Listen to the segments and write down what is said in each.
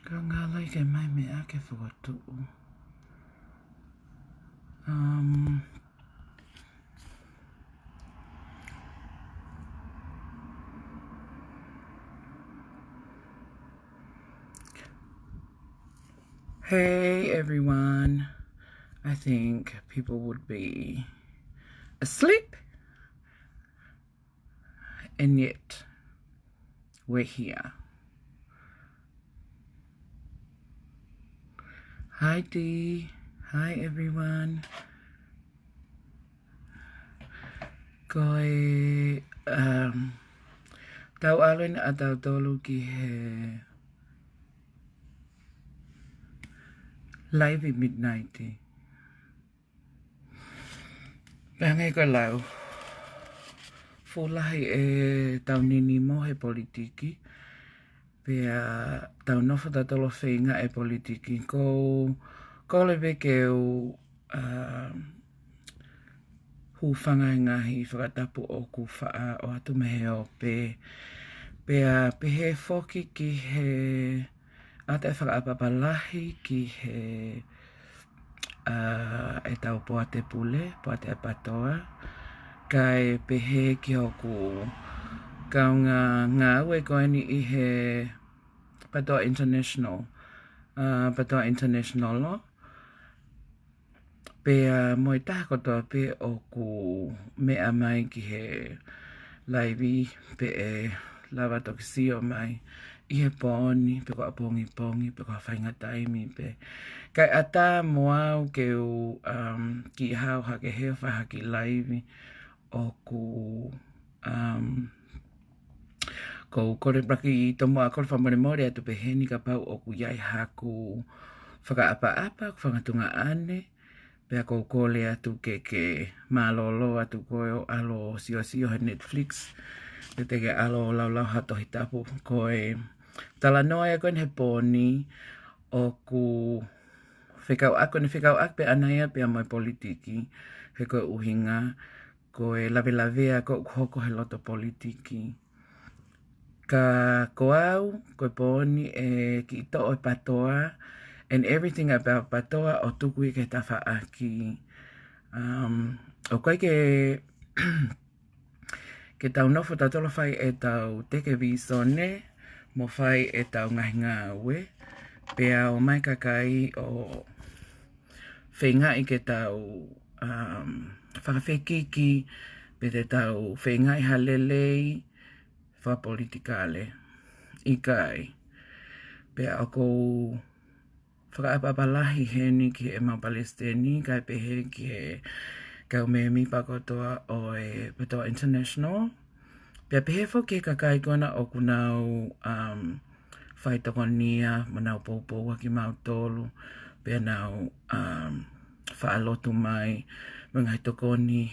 Ka ngā lai ke mai mea ke whakatu'u. Hey everyone. I think people would be asleep. And yet, we're here. Hi Dee. Hi everyone. Koe tau alwen a tau tolu ki he live at midnight. Pangai ko lau. Fulahi e tau nini mo he politiki. Pea tau nofo ta tolo feinga'i e politiki. Ko lewe ke o hufanga ngahi fakatapu o ku faa o atu mehe o pe. Pea pehe foki ki he ata e whakaapapa lahi ki he e tau poate pule, poate apatoa. Kai pehe ki hoku kaunga ngā ue koeni i he patoa international. Patoa international lo. Pea moi taha kotoa pe o ku mea mai ki he laivi pe e lava tokisio mai i he poni, pe koa pongi, pe koa whainga taimi pe. Kai ata moau ke u ki hao hake heo whaha ki laivi o ku ko kore braki i tomo a kore whamore more atu pehe ni ka pau o ku iai haku whakaapa-apa, ku whangatunga ane. Pea ko kole atu ke malolo atu koe o alo sio he Netflix. Te teke alo lau hato hitapu koe TALANOA koe he poni o ku whekauak pe anaia pe amai politiki. He koe uhinga koe lawe koe HOKO he loto politiki. Ka koau koe poni e ki ito o patoa. And everything about patoa o tuku i ke tawhaaki. O koe ke tau nofo tau tolo whai e tau teke visone, mo whai e tau ngahi ngā ue. Pea o mai kakai o feinga'i ke tau whakawhekiki, pe te tau feinga'i halelei, whapolitikale. I kai. Pea o kou whakaapapa lahi heni ki e mau Palestini, kai pehe ki e kau me mi pakotoa o e patoa international. Pea pehe foki e kakai kona o kunau whai tokonia, manau poupou ki mau tolu, pea nau whaalotu mai, mga he tokoni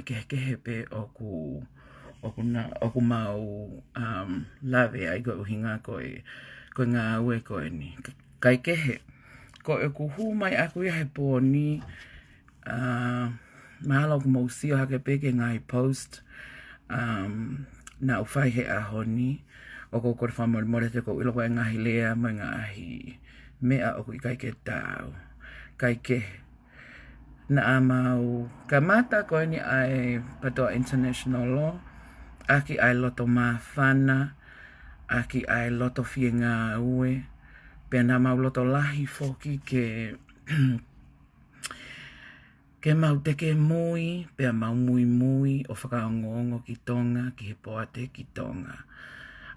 kehe pe o ku mau lawe ai koe uhinga koe ngā ue koe ni. Kaikehe. Ko e kuhu mai aku ia he pōni mahala o ku mausio hake peke ngai post na uwhai he ahoni o ko kore whamore te ko ilo koe ngahi lea mai ngāhi mea o ku i kaike tau. Kaikehe. Na amau ka mata koe ni ai patoa international lo. Aki ai loto mawhana. Aki ai loto fie ngā ue. Pea nā mau loto lahi foki ke mau teke mui, pea mau mui o whakaongongo ki tonga, ki he poate ki tonga.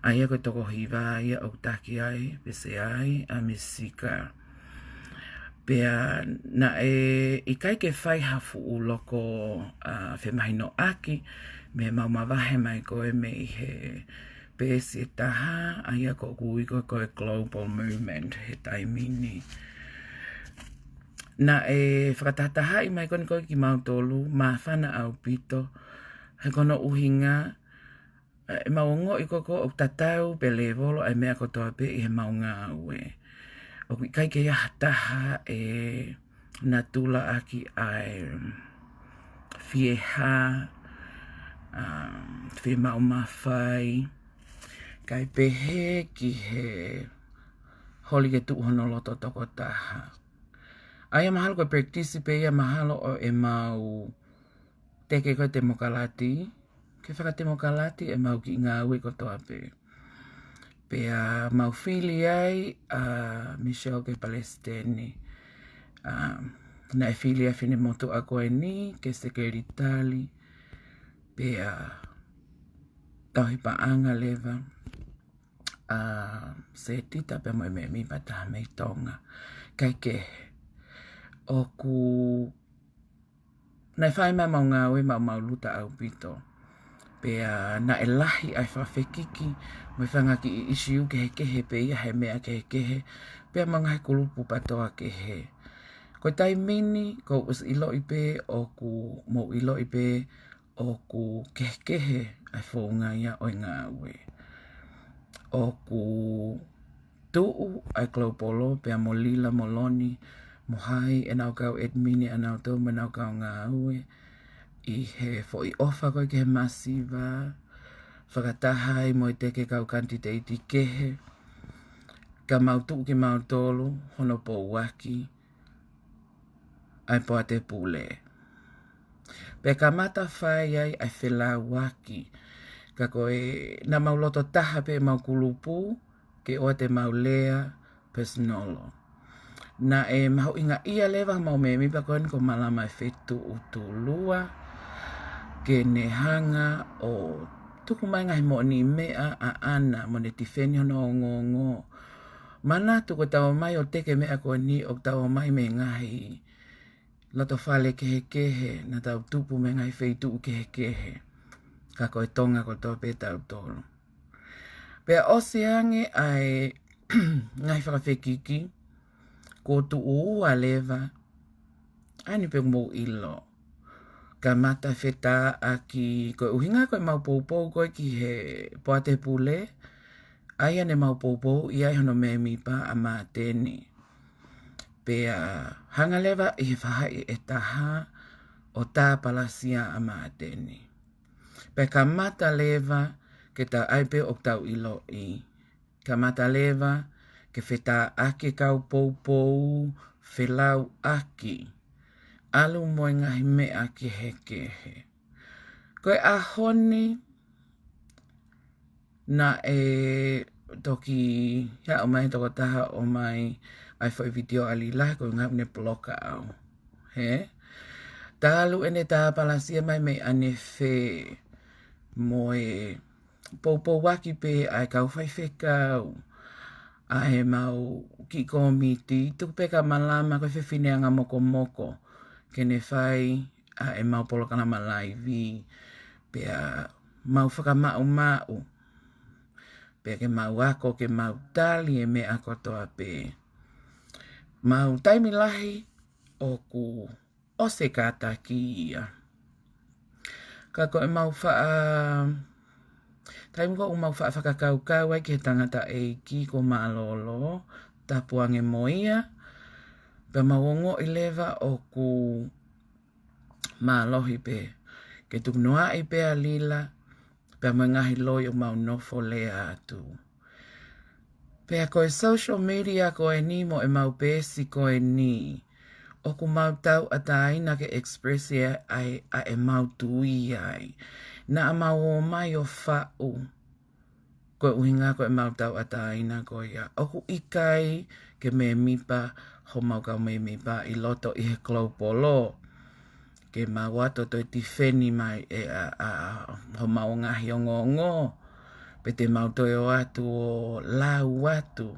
Aia koe tokohi ia o taki ai, pese ai, a mesika. Pea na i kai ke whai hafu u loko whemahino aki, me mau mawahe mai koe me i he pēsi e taha, aia ko kui koe global movement he taimi ni. Na e whakatataha i mai koni koe ki mau tolu, mawhana au pito, he kono uhinga, e mau ngo i koko o tatau pe levolo ai mea kotoa pe i he mau ngā ue. O kui kai ke taha e na tula aki ai fieha, fie mau mawhai, kai pehe ki he holi ke tu hono loto toko taha. Aia mahalo ko participe ia mahalo o e mau teke ko te mokalati. Ke whakate mokalati e mau ki ngāui ko toa pe. Pea mau whili ai Michelle ke Palestini. Na e whili a whine motu a koe ni ke sekeri tali. Pea tauhipa anga leva. Se tita pe mo me mi pata me tonga. Kaikehe. Oku na whai mai mau ngāwe mau luta au pito. Pea na e lahi ai whawhekiki mai whangaki i isiu kehe pe ia he mea kehe. Pea mangai kulupu patoa kehe. Ko taimini ko us ilo ipe oku mo ilo ipe oku kehe ai feinga'i o ngāwe. Oku tuu ai klaupolo pea mo lila moloni. Mohai e nau kau edmini a nau tau ma nau kau ngāue. I he fo i ofa koe ke he masiva. Fakatahai mo i teke kau kanti te iti kehe. Ka mau tuu ki mau tolu, hono po waki. Ai poa te pule. Pe ka mata whai ai ai whela waki. Ka koe na mau loto taha pe mau kulupu. Ke oa te mau lea personolo. Na e maho inga ia lewa mau me mi pakoen ko malama e whetu utulua. Ke ne hanga o tukumanga he mo ni mea a ana mo ne tifeni hono o ngongo. Mana tuko tawa mai o teke mea ko ni o tawa mai me ngahi. Loto whale kehe na tau tupu me ngahi whetu kehe. Ka koe tonga ko tō pe tau tolo. Pea oseange ai ngahi whakawhekiki. Ko tu'ua leva, ani pe mo ilo. Ka mata wheta aki, koe uhinga koe mau poupou koe ki he poate pule. Aia ne mau poupou, ia hono me mipa a māteni. Pea hanga leva i he whahai e taha o tā palasia a māteni. Pea ka mata leva ke ta aipe o tau ilo i. Ka mata leva ke wheta ake kau poupou, whelau aki. Alu moe ngahi mea kehe. Koe ahoni na e toki, ya o mai toko taha o mai ai whai video alilahi koe ngau ne bloka au. He? Talu ene tā palasia mai me ane whe moe poupou waki pe ai kau whai whekau. A he mau ki komiti, tuku peka malama koe whewhineanga moko. Kene whai a e mau polokana malaivi. Pea mau whakamau. Pea ke mau ako, ke mau tali e mea kotoa pe. Mau taimi lahi oku ose kata ki ia. Ka koe mau taimi ko mau fakakaukau'i ke tangata e ki ko malolo, tapuange moia. Pe mawongo i lewa o ku malohi pe. Ke TUKUNOA'I pe a lila, pe ngahi loi o mau nofo lea atu. Pe a koe social media koe ni mo e mau pesi koe ni. O ku mau tau ataina ke expressi ai a e mau tui ai. Na a mau o mai o whau. Koe uhinga koe mau tau ataina koe ia. Oku ikai ke me mipa, ho mau kau me mipa i loto i he klaupolo. Ke mau ato toi tifeni mai e ho mau ngahi o ngongo. Pe te mau toi o atu o lau atu.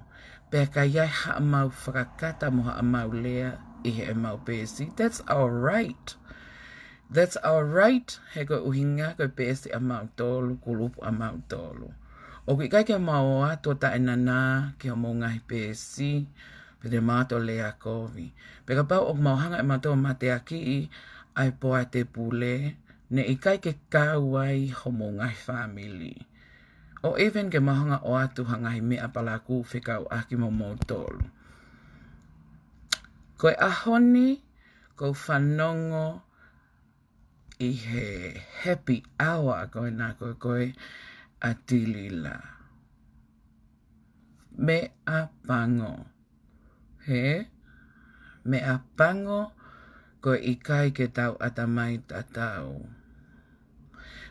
Pe ka iai haa mau whakakata mo haa mau lea i he mau pesi. That's our right. That's our right. He koe uhinga koe pesi a mau tolu, kulupu a mau tolu. O ki kai ke mau ato ta enana ki ho mau ngahi pesi. Pe te mato lea kovi. Pe ka pau o mau hanga e mato mate aki i ai poa te pule. Ne i kai ke kauai ho mau ngahi family. O even ke mahanga o atu hangahi mea palaku faka'uhi mo tolu. Koe ahoni, ko whanongo i he happy hour koe nā koe a tilila. me a pango. He? Me a pango ko ikai ke tau atamai tatau.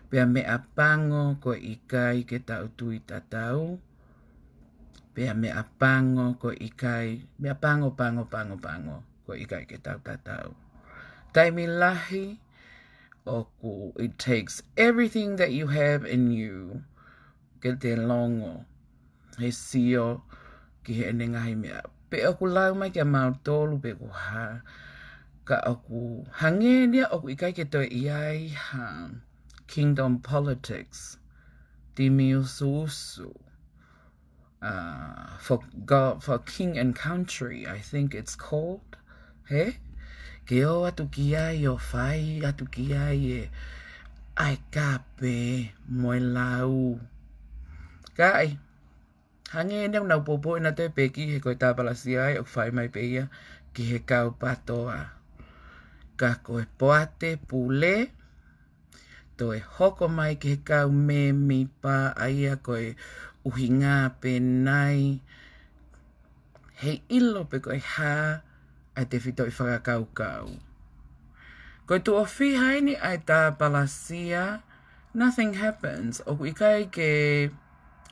Pea me a pango ko ikai ke tau tui tatau. Pea me a pango ko ikai, me a pango ko ikai ke tau tatau. Taimi lahi, oku, it takes everything that you have in you. Ke te longo, he sio, ki he NGAAHI mea. Pe oku lau mai kia mau tolu pe ku ha. Ka oku hangenia oku ikai ke toi iai ha. Kingdom politics. Timi usu. For God, for king and country, I think it's called. He? Ke o atu kiai o fai, atu kiai e. Ai kape, moe lau. Kai. Hange neu nau popo ina te peki he koe tāpalasiai o whai mai peia ki he kau patoa. Ka koe poate pule, toe hoko mai ki he kau me mi pa aia koe uhinga penai. He ilo pe koe ha ai te whito i fakakaukau. Koe tu o whihaini ai tāpalasia, nothing happens. Oku ikai ke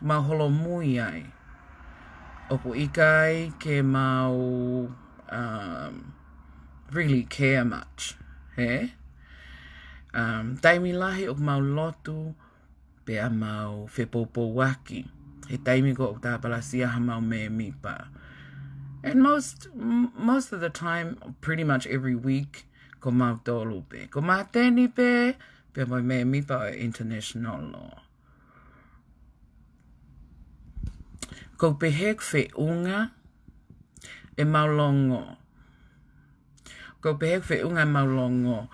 maholo mui ai. Oku ikai ke mau really care much. He? Taimi lahi o mau lotu pe a mau whepopo waki. He taimi ko o tāpalasia ha mau me mipa. And most of the time, pretty much every week, ko mau tolu pe. Ko mau teni pe mau me mipa o international law. Ko PEHE wheunga e maulongo. Ko PEHE wheunga e maulongo.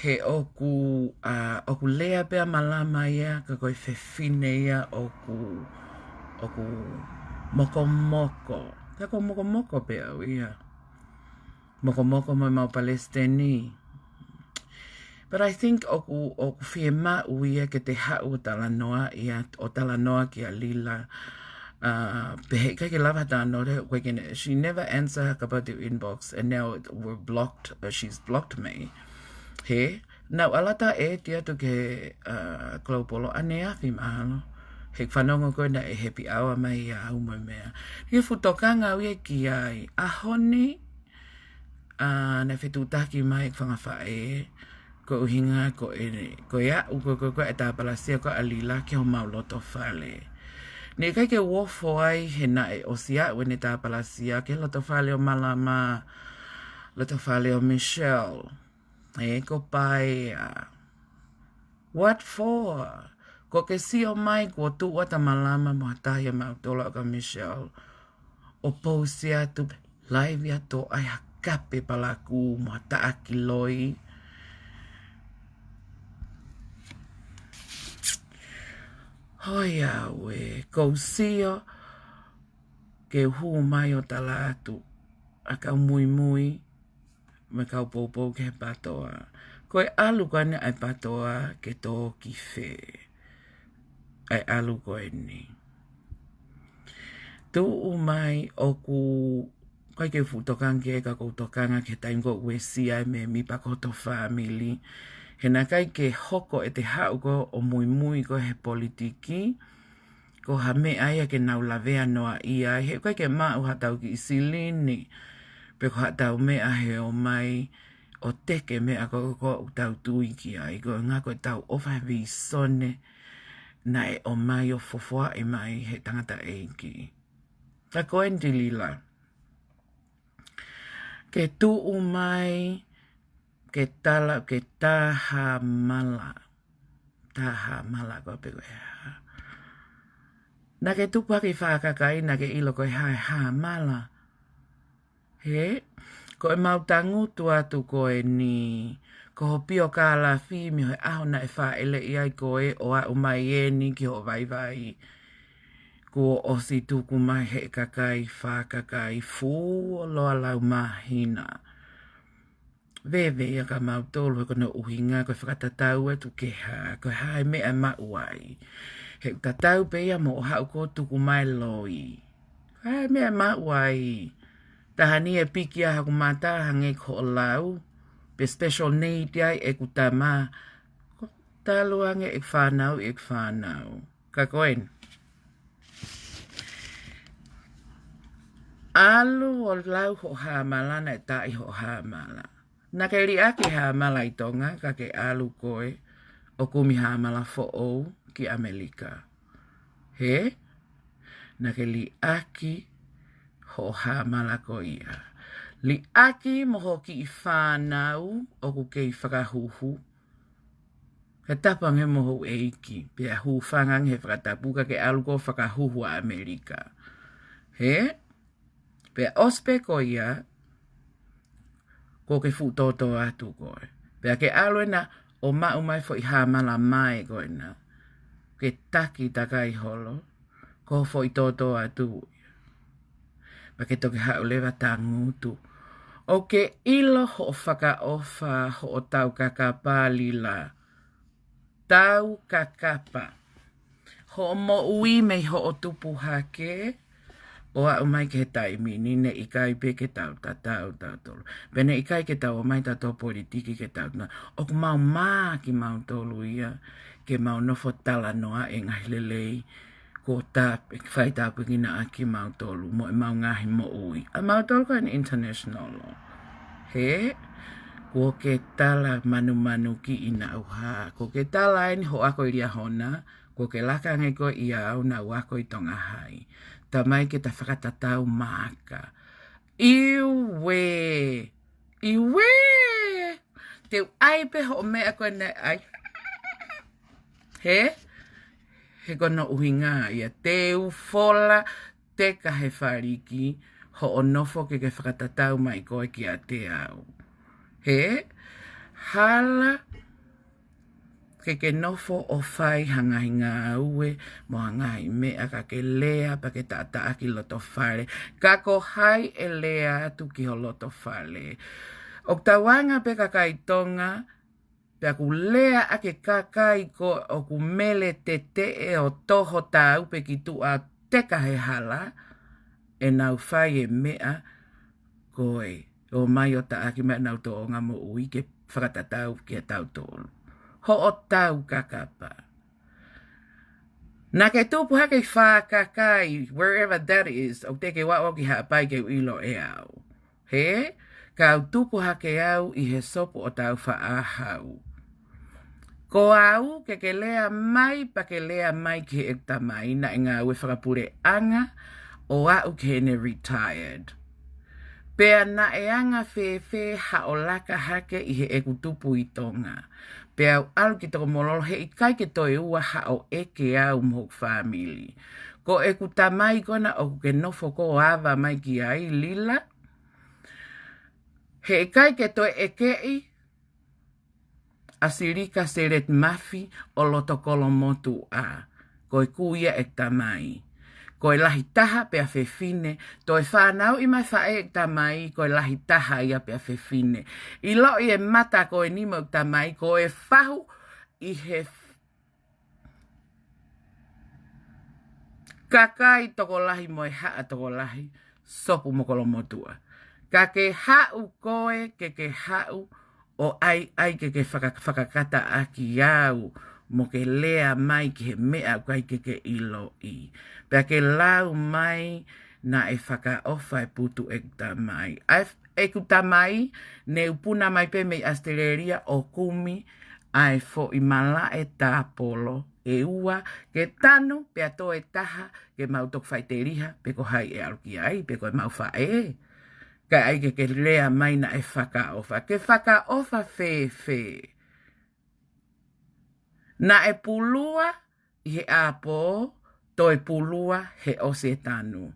He oku lea pea malama ia, ka koe whewhine ia oku moko. Ka ko moko pea ia. Moko mo mau Palestini. But I think oku whiema uia ke te hau o TALANOA ia, o TALANOA ki a lila. PEHE ke lava tānore, she never answered her kapatu inbox, and now we're blocked, she's blocked me. He? Now, alata e tia tu ke klaupolo anea fi mahalo. He whanongo koe na e happy hour mai a umo mea. He futokanga ue ki ai ahoni, na whetutaki mai whangawhae, ko uhinga ko e e tāpalasia ko alila ki ho mau loto whale. Ni kai ke wofo ai he na e osia wene tāpalasia ke loto whale o Malama, loto whale o Michelle. E ko pai what for? Ko ke sio mai ko tu wata Malama mo hataia mautola ka Michelle. O pousia tu live ya to ai kape palaku mo hata akiloi. Hoia we, ko sio ke hu mai o talatu. A kau mui. Me kau popo ke patoa. Koe alu kane ai patoa ke tō ki whē. Ai alu koe ni. Tu mai oku kai ke futokang ke ka koutokanga ke taim ko ue siai me mi pakoto family. He na kai ke hoko e te hau ko o mui ko he politiki. Ko ha me aia ke nau lavea noa ia. He kai ke mau hatau ki isilini. Pe ko hatau mea he o mai o teke mea ko tau tui ki ai. Ko ngā koe tau ofa vi sone na e o mai o fofoa e mai he tangata eiki. Ta koe ndilila. Ke tuu mai ke taha mala. Taha mala ko pe koe ha. Na ke tupaki fakakaukau'i na ke ilo koe ha mala. He, ko e mau tangutu atu ko e ni, ko ho pio ka la fi mi ho aho na e whaele i ai ko e o a umai e ni ki ho vai. Ko o si tuku mai he kakai fakakaukau'i fu o loa lau mahina. Vewe ia ka mau tolu ko no uhinga ko whakatatau atu ke ha, ko hae mea mau ai. He tatau pe ia mo o hau ko tuku mai loi. Ai mea mauai. Tahani e piki a haku mata hange ko lau. Pe special need ai e kutama. Talu hange e whanau. Ka koen. Alu o lau ho hamala na e tai ho hamala. Na ke ri aki hamala i tonga ka ke alu koe o kumi hamala fo ou ki Amerika. He? Na ke li aki ho hamala ko ia. Li aki moho ki i whanau o ku kei whakahuhu. Ka tapang he moho e iki. Pea hu whangang he whakatapuka ke alu ko whakahuhu a Amerika. He? Pea ospe ko ia ko ke futoto atu koe. Pea ke alu na o mau mai fo i hamala mai koe na. Ke taki takai holo. Ko fo i toto atu. Pake toke haulewa ta ngutu. O ke ilo ho whakaofa ho o tau kakapa lila. Tau kakapa. Ho o mo ui mei ho o tupu hake. O a umai ke taimi ni ne ikai pe ke tau tau tolu. Pene ikai ke tau o mai tato politiki ke tau na. O ku mau maa ki mau tolu ia. Ke mau nofo TALANOA e ngahilelei. Ko tape, whai tape kina aki mau tolu, mo e mau ngahi mo ui. A mau tolu ka international law. He? Ko ke tala manu ki ina uha. Ko ke tala ini ho ako iria hona. Ko ke laka nge ko ia au na wako i tonga hai. Tamai ke ta whakatatau maka. Iwe! Iwe! Te aipe ho mea koe ne ai. He? He kono uhinga ia te ufola te kahe whariki ho o nofo ke whakatatau mai koe ki a te au. He? Hala ke nofo o whai hangai ngā ue mo hangai mea ka ke lea pa ke tata aki loto whare. Ka ko hai e lea atu ki ho loto whare. O tawanga pe kakaitonga pea ku lea ake kakai ko o ku mele te e o toho tau pe ki tu a te kahe hala e nau whai e mea koe o mai o ta aki mea nau to o ngamo ui ke whakatatau ki a tau tolu. Ho o tau kakapa. Na ke tupu hake fakaka'i, wherever that is, o te ke wao ki hapai ke ilo e au. He? Ka au tupu hake au i he sopu o tau whaahau. Ko au ke lea mai pa ke lea mai ke e tamai na ngā ue whakapure anga o au ke ne retired. Pea na e anga whewhe ha o laka hake i he eku tupu i tonga. Pea au alu ki toko mololo he i kai ke toi ua ha o eke au mhok family. Ko eku tamai kona o ke nofo ko ava mai ki ai lila. He i kai ke toi ekei asirika seret mafi o lotokolo motu a. Ko e kuia e tamai. Ko e lahi taha pe a whewhine. To e whanau i mai whae e tamai, ko e lahi taha ia pe a whewhine. I lo i e mata ko e nimo e tamai, ko e whahu i he kakai tokolahi mo e haa tokolahi, sopu mokolo motua. Ka ke hau koe, ke hau o ai ke whakakata aki au. Mo ke lea mai ke mea kai ke ilo i. Pea ke lau mai na e whakaofa e putu e tamai. E ku tamai ne upuna mai pe mei Australia o kumi ai fo i mala e tāpolo e ua ke tanu pea to e taha ke mau tok whaiteriha pe ko hai e aluki ai pe ko e mau whae. Ka ai ke lea mai na e whakaofa. Ke whakaofa whewhe. Na e pulua i he apo, to e pulua he ose tanu.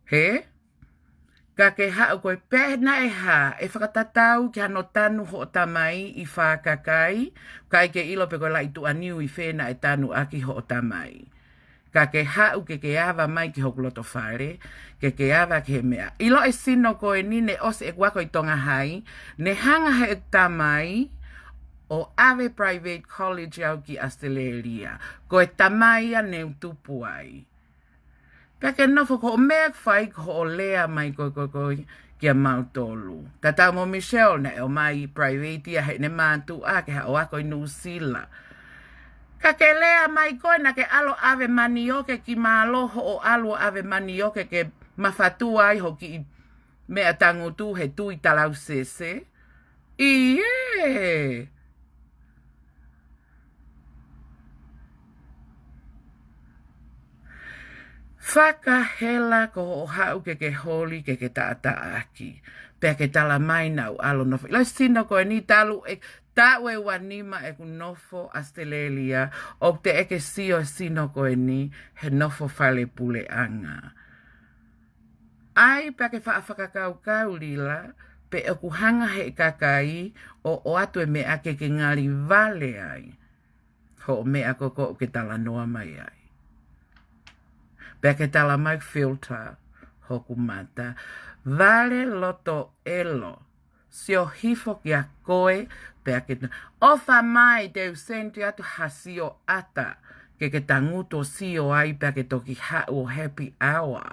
He? Ka ke hau koe pe na e ha, e whakatatau ki hano tanu ho tamai i whakakai, kai ke ilo pe koe la i tu aniu i whena e tanu aki ho tamai. Ka ke hau ke awa mai ki hoku loto whare, ke awa ke mea. Ilo e sino koe ni ne ose e wako i tonga hai, ne hanga he tamai, o ave private college au ki Australia. Ko e tamaia ne utupu ai. Peke nofo ko mea whai ko o lea mai ko kia mautolu. Ka tau mo Michelle ne o mai private ia he ne mātu a ke ha o ako i Nusila. Ka ke lea mai koe na ke alo ave manioke ki māloho o alo ave manioke ke mawhatua ai hoki mea tangutu he tui talau sese. Ie! Whakahela ko o hau ke holi ke taata aki. Pea ke tala mai nau alo nofo. Ilo sino ko ni talu e tawe wanima e nofo Australia. O te eke sio sino ko ni he nofo fale pule anga. Ai pea ke fakakaukau'i la pe e kuhanga he kakai o atu e mea ke ngali vale ai. Ho mea koko ke TALANOA mai ai. Pea ke tala mai filter hoku mata. Vale loto elo. Sio hifo ki a koe. Pea ke ofa mai te usenti atu hasio ata. Ke tanguto sio ai pea ke toki hau happy hour.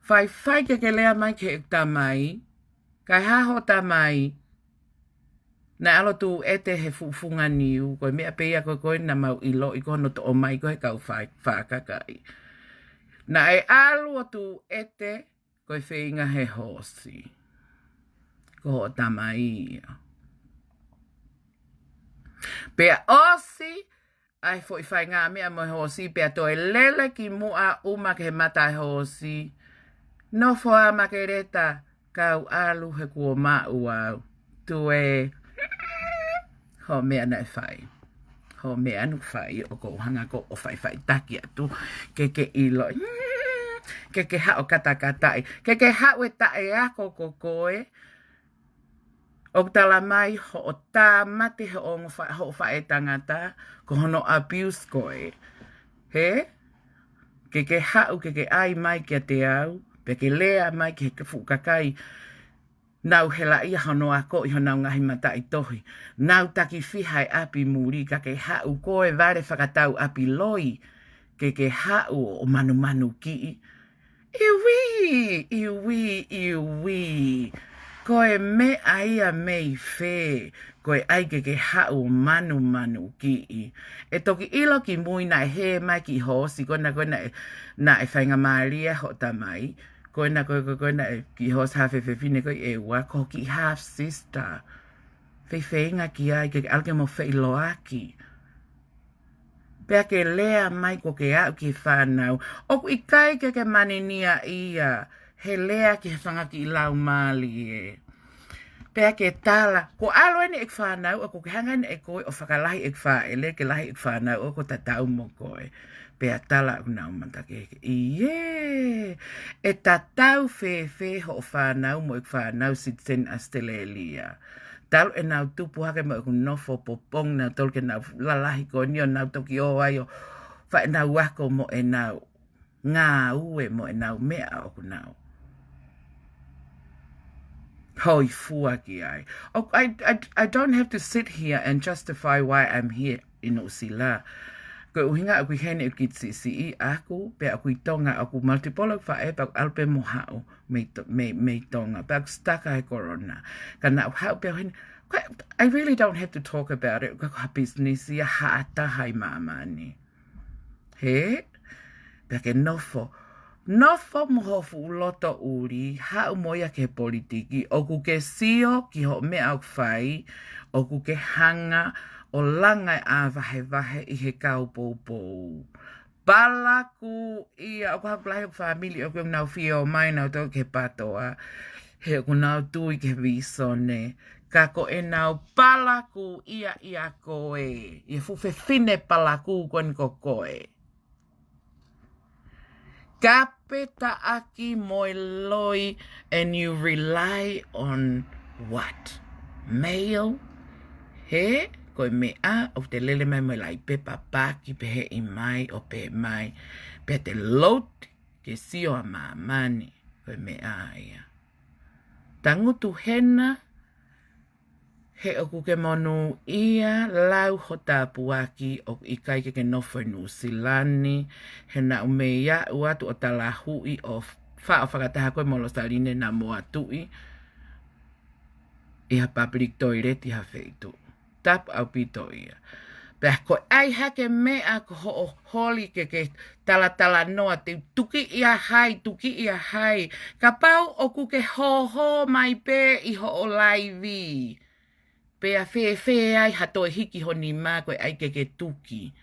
Fai ke lea mai ke tamai. Kai haho tamai. Na alo tu ete he fufunga niu. Koe mea pea koe na mau ilo i kono to o mai koe kau fakaka'i. Na e alu tu ete koe feinga'i hosi. Ko tamai. Pea osi. Ai foi whainga mea mo hosi. Pea toi lele ki mua uma ke mata hosi. No foa makereta kau alu he kua mau au. Tu e ho mea nai whai. Ho mea nu whai o ko hanga ko o whai taki atu. Ke ilo. Ke hao katakatai. Ke hao e tae ako ko koe. O tala mai ho o tā mate ho o whae tangata. Ko hono abuse koe. He? Ke hao ke ai mai kia te au. Pe ke lea mai ke fukakai. Nau he la ia hono ako i honau ngahi mata i tohi. Nau taki whihai api muri ka ke hau koe vare whakatau api loi. Ke hau o manu ki. Iwi. Koe me aia mei whē. Koe ai ke hau manu ki. E toki ilo ki mui na he mai ki hosi. Koe na e whainga maalia ho tamai. Koe na ki hos hawhi whine koe e ua. Ko ki half sister. Wheinga ki ai ke alke mo whailoaki. Pea ke lea mai ko ke au ki whanau. Oku i kai ke maninia ia. He lea ki he whanga ki lau mali e. Pea ke tala. Ko alo ene ek whanau. O ko ke hanga ene e koe o whakalahi ek whaele. Ke lahi ek whanau. O ko tatau mo koe. Pea tala unau manta ke. Iye. E tatau whewhe ho o whanau mo ek whanau sitsen Australia. Talo e nau tupu hake mo eku nofo popong nau tolu ke nau lalahi ko nio nau toki o ai o whae nau wako mo e nau ngā ue mo e nau mea o ku nau. Hoi fua ki ai. I don't have to sit here and justify why I'm here in Usila. Ko uhinga aku hene u kitsisi i aku pe aku i tonga aku multipolo whae pa alpe mo hao me tonga pa aku staka e corona. Kana hao pe hene I really don't have to talk about it. Ko business ia hata hai mamani. He? Peke nofo. Nofo mohofu loto uri hao moia ke politiki. Oku ke sio ki ho mea au whai. Oku ke hanga o langa a vahe i he kau pou. Palaku ia, o kaku lahi o famili, o kau nau fio mai nau tau ke patoa. He o nau tui ke visone. Kako e nau palaku ia koe. Ia fufe fine palaku kon ko koe. Kape taaki moi loi, and you rely on what? Male? He? Koe mea o te lele mai mo lai pepa paki pehe i mai o pehe mai. Pehe te lot ke sio a mamani. Koe mea ia. Ta ngutu hena He oku ke monu ia lau ho tapuaki o I Kaikehe nofo nu silani. He na umeia uatu o talahui o fakataha koe molo saline na moatui. Iha public toilet iha feitu. Tap au pito ia. Pea ko ai hake mea ko ho holi ke talanoa te tuki ia hai. Ka pau oku ke ho mai pe I ho o laivi. Pea fe ai hato hiki ho ni mā koe ai ke tuki.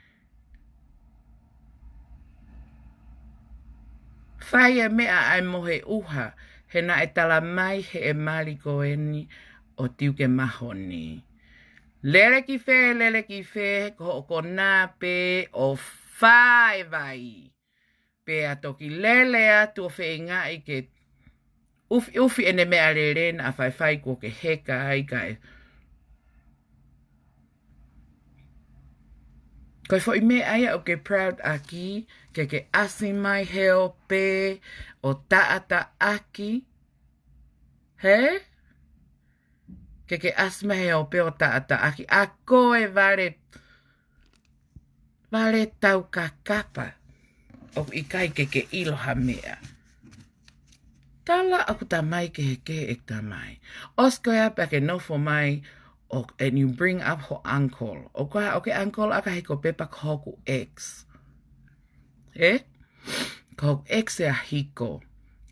Whai e mea ai mohe uha. He na e tala mai he e mali koeni o tiu ke mahoni. Lele ki fe, ko nā pe o whai. Pea toki lele atu o feinga'i ke ufi ene mea reren a whai ko ke heka ai kai. Koe fo I me aia o ke proud aki, ke asi mai heo pe o taata aki. He? Ke asi mai heo pe o taata aki. A koe vale tau kakapa. O I Kaikehe iloha mea. Tala aku tamai ke e tamai. Osko ya pa ke nofo mai. And you bring up ho uncle. Okay, uncle aka hiko pepa hoku X. Eh? Ko X e a hiko.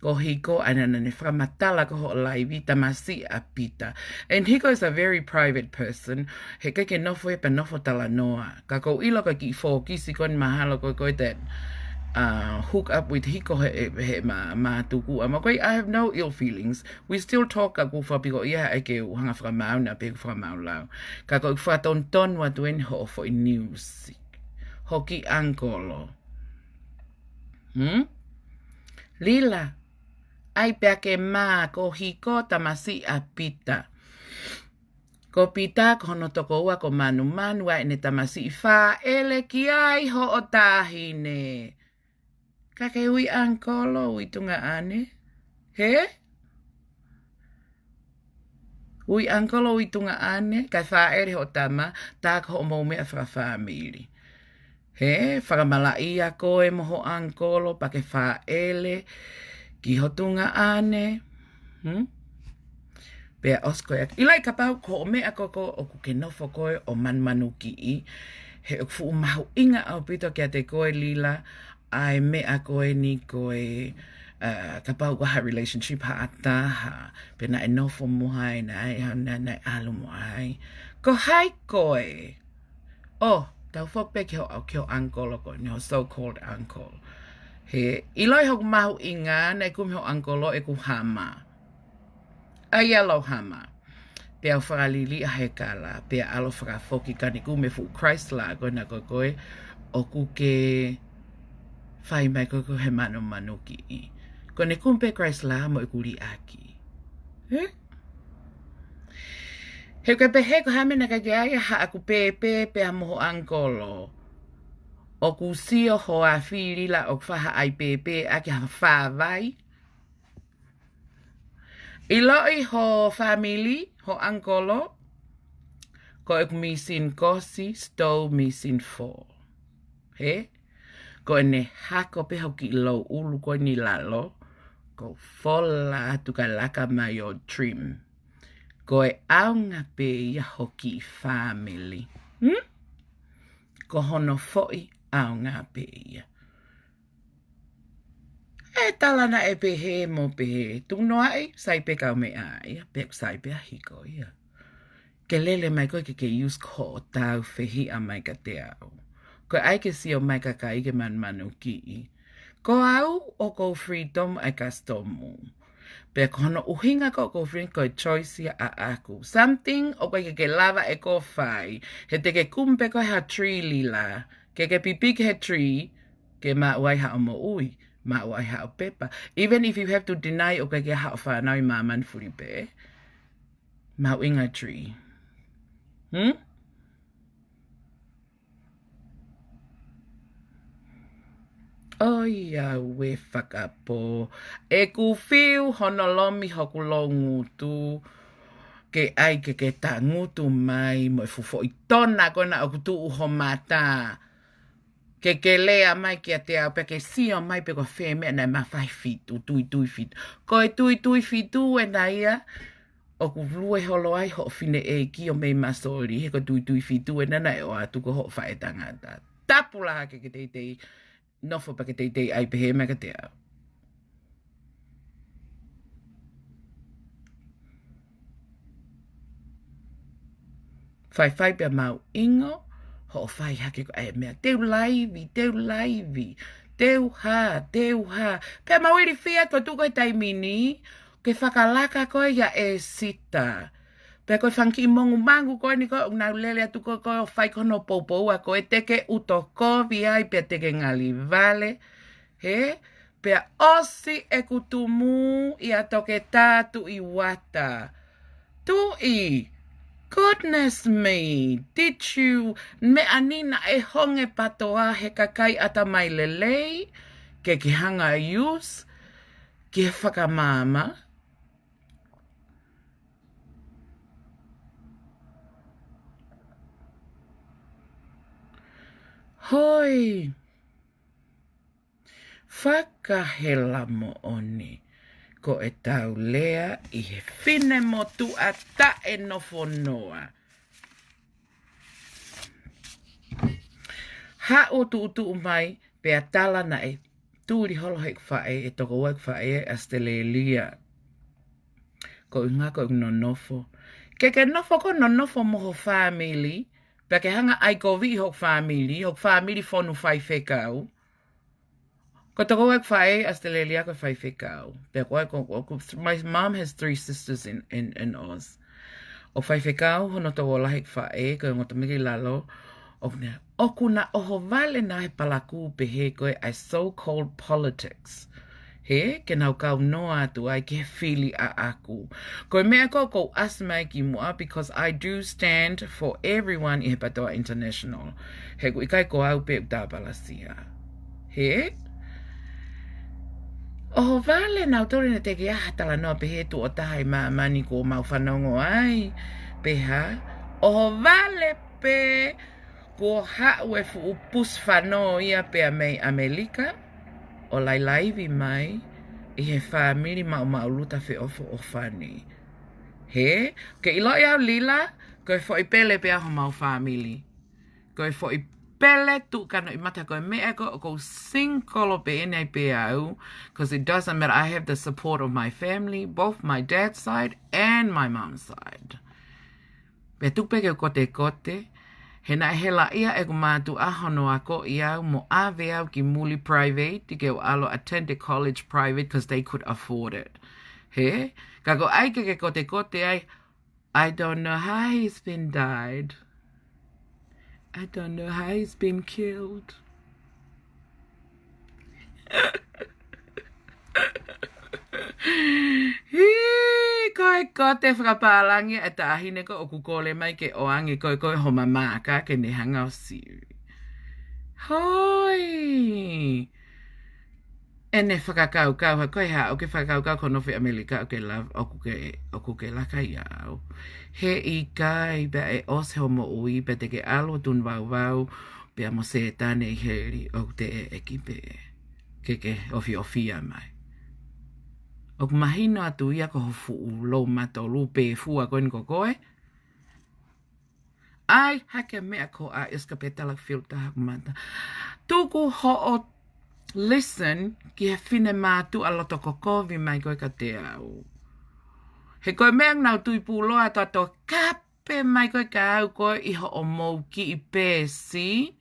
Ko hiko ananane whakamatala ko ho laivi tamasi a pita. And hiko is a very private person. He ke nofo e pa nofo talanoa. Ka ko ilo ka ki foki si kon mahalo ko that hook up with hiko he ma tuku. I have no ill feelings. We still talk ako whapiko ia eke hanga whakamau na pe whakamau lau. Ka ko whatonton wa tuen ho for news. Hoki angolo. Lila. Ai peake ma ko hiko tamasi a pita. Ko pita ko hono tokoua ko manu a ene tamasi fa ele ki ai ho o tahine. Kake ui angolo ui tunga ane. He? Ui angolo ui tunga ane. Kai whaere ho tama. Tā ko ho maume a whakawhamiri. He? Whakamala'i a koe moho angolo. Pake whaele. Ki ho tunga ane. Pea osko ya. Ilai ka pau ko o mea koko o kuke nofo koe o manmanu ki I. He o fu mahu inga au pito kia te koe lila. Ai mea koe ni koe ka pau waha relationship ha ataha. Pena e nofo muhai na ai na alu muhai. Ko hai koe. Oh, tau fokpe ki ho au ki ho angolo koe. Ni ho so-called uncle. He iloi hok mahu inga na kum ho angolo e ku hama. A yellow hama. Pea whakalili a hekala. Pea alo whakafoki kani kume fu Christ la koe na koe o kuke whai mai koko he manu ki I. Ko ne kumpe Christ la mo I kuri aki. He koe PEHE ko hame na kake aia ha aku pepe a moho angolo. O ku sio ho a whiri la o whaha ai pepe aki ha whawai. I loi ho family ho angolo. Ko e misin kosi stove misin fall. He? Ko ne hako pe hoki lo ulu ko ni lalo. Ko fola tuka laka mai o trim. Ko e aunga pe ia hoki family. Ko hono foi aunga pe ia. E talana e PEHE mo PEHE. TUKUNOA'I sai pe kau me ai. Pe sai pe hiko ia. Ke lele mai koe ke use ko taufehi'a mai ka te au. Ko ai ke si o mai ka kaike manu ki I. Ko au o ko freedom ai kastomu. Pe kono uhinga ko freedom ko choice a aku. Something o ko ke lava e ko fai. He te ke kumpe ko ha tree lila. Ke pipi ke he tree. Ke ma uai ha o mo ui. Ma uai ha o pepa. Even if you have to deny o ke ha o whanau ma manfuri pe. Ma uinga tree. Oia we whakapo. E ku whiu honolomi hoku lo ngutu. ke ai ke ta ngutu mai mo fufo I tona kona o kutu uho mata. Ke lea mai ki a te au pe ke sio mai pe ko whē mea nei mawhai fitu, tui fitu. Ko e tui fitu e na ia, o ku lue holo ai ho fine e ki o mei masori, he ko tui fitu e nana e o atu ko ho whae tangata. Tapula ke te nofo pa ke te ai pehe me ka te au. Whai pia mau ingo, ho whai hake ko ai mea. Teu laivi. Teu ha. Pea mau iri whia ko tu koe taimi ni, ke whakalaka koe ia e sita. Pea koe whanki mongu mangu koe ni koe unau lele atu koe o whai kono poupou a koe teke utokovi ai pea teke ngali vale. He? Pea osi e kutumu I a toke tātu I wata. Tui! Goodness me, did you me anina e honge patoa he kakai ata mai lelei, ke hanga use, ke whakamama. Hoi, whakahela mo oni, ko e tau lea I he whine mo tu a ta e nofo noa. Ha o tu mai, pea tala na e tūri holo hek whae, e toko wak whae a stelelia. Ko inga ko no nofo. Ke nofo ko no nofo moho family, pea ke hanga ai ko vi hok family fonu whai whekau. Ko toko wak whae a stelelia ko whai whekau. Pea my mom has 3 sisters in Oz. O whai whekau, hono TOKOLAHI whae, ko ngotamiki lalo, o kuna oho vale na he palaku PEHE koe ai so-called politics. He, ke nau kau noa atu ai ke whili a aku. Koe mea ko asmai ki mua because I do stand for everyone I he patoa international. He ko ikai ko au pe utapalasia. He? Oho vale nau tore na teke TALANOA PEHE tu o tahai mani ko mau whanongo ai. Peha, oho vale pe ko haue fu upus whanau ia pea mei Amerika, o laivi mai, I he whamiri mauluta whi ofo o whani. He, ke ilo iau lila, koe fo I pele pea ho mau whamili. Koe fo I pele tu kano I mata koe mea ko singkolo pe enei pea au, because it doesn't matter, I have the support of my family, both my dad's side and my mom's side. Pe tupe ke kote, he na hela ia e kumatu a HONO ako iau mo ave au ki muli private, ke o alo attended college private because they could afford it. He? Kako ai ke kote ai, I don't know how he's been died. I don't know how he's been killed. Koe te whakapalangi e ta ahine ko o kukole mai ke oangi koe ho mamaka ke ne hanga o siri. Hoi! E ne fakakaukau ha koe ha o ke fakakaukau ko nofi Amerika o ke love o ke laka iau. He I kai be e os ho mo ui be te ke alo tun vau be mo se tane I heri o te e ekipe ke ofia mai. O mahino atu ia ko hofu lo mato lupe fua koen ko koe. Ai hake mea ko a iskapetala filter mata. Tuku ho o listen ki he fine matu a lotokovi mai koe ka te au. He koe mea nau tui puloa tato kape mai koe ka au koe iho o mou ki I pēsi.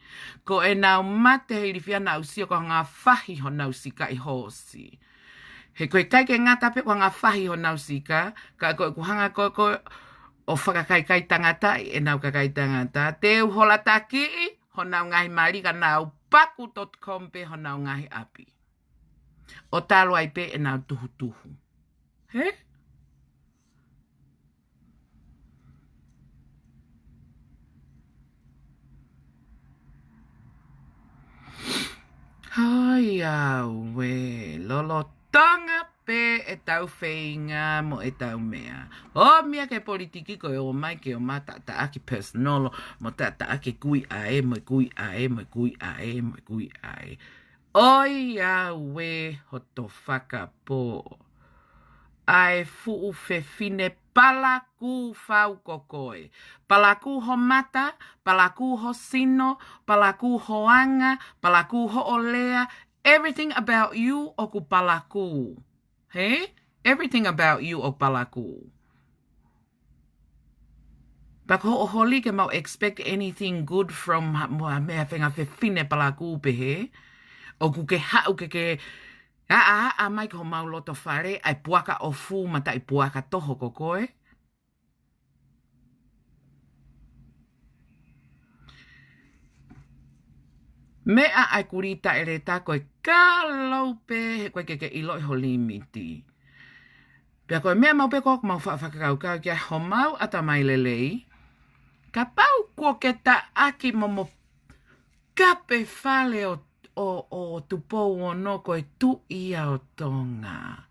Ko e nau mate hei rifia nau si o ko ngā whahi ho nau si ka I hosi. He koe kai ke ngata pe kwa ngā whahi ho nau sika, ka koe kuhanga koe o whakakaikai tangata e nau kakai tangata. Te uhola taki ho nau ngahi marika nau paku .com pe ho nau ngahi api. O talo ai pe e nau tuhu. He? Hai au we, lolo tonga pe e tau feinga mo e tau mea. O mia ke politiki ko e o mai ke o mata ta aki personolo mo ta aki kui ae mo kui ae mo kui ae mo kui ae. Oi a we hoto whakapo. Ai fuu fefine palaku fau kokoe. Palaku ho mata, palaku ho sino, palaku ho anga, palaku ho olea. Everything about you oku palaku. Hey? Everything about you o palaku. Bako o holi ke mau expect anything good from mea whenga fefine palaku pehe. Oku ke hau ke a mai ko mau loto whare, ai puaka o fu mata i puaka toho kokoe. Mea ai kurita ere ta koe ka laupe, koe ke ilo i ho limiti. Pea koe mea mau pe kok mau fakakaukau'i kia ho mau ata mai lelei. Ka pau ko ke ta aki momo kape fale o tupou o no koe tu ia o tonga.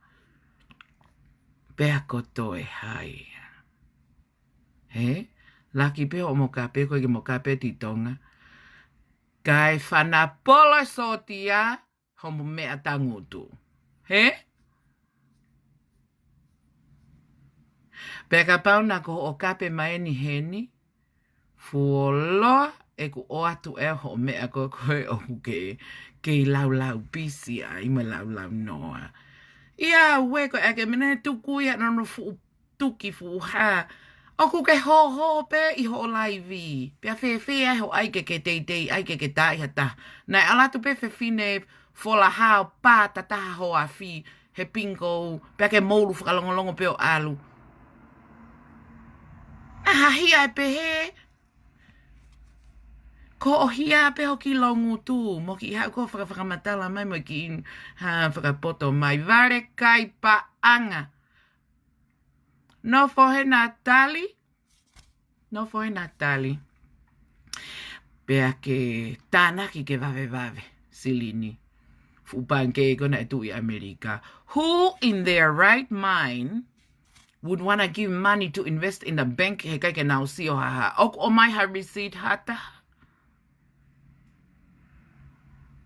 Pea koto e hai. He? Laki pe o mo kape koe ke mo kape ti tonga. Kai whana polo sotia homo mea ta ngutu. He? Pea ka pau na ko o kape maeni heni. Fuoloa e ku o atu e ho mea koe o ke lau bisi a ima lau noa. Ia we ko ake mene tuku ia no tuki fu ha. O ku ke ho pe i ho laivi. Pea fe ai ho ai ke te ai ke tai hata. Nai alatu pe fe fine fola hao pa tataha ho a fi he pinko pea ke moulu whakalongolongo pe o alu. Hi ai pehe. Ko o hia pe hoki lo ngutu. Mo ki hau ko whakamatala mai mo ki whakapoto mai. Vare kai pa anga. No fohe na tali. No fohe na tali. Pea ke tānaki ke vave. Silini. Fupan ke kona e tui Amerika. Who in their right mind would want to give money to invest in the bank he kai ke nau si o haha. Ok o mai ha receipt hata.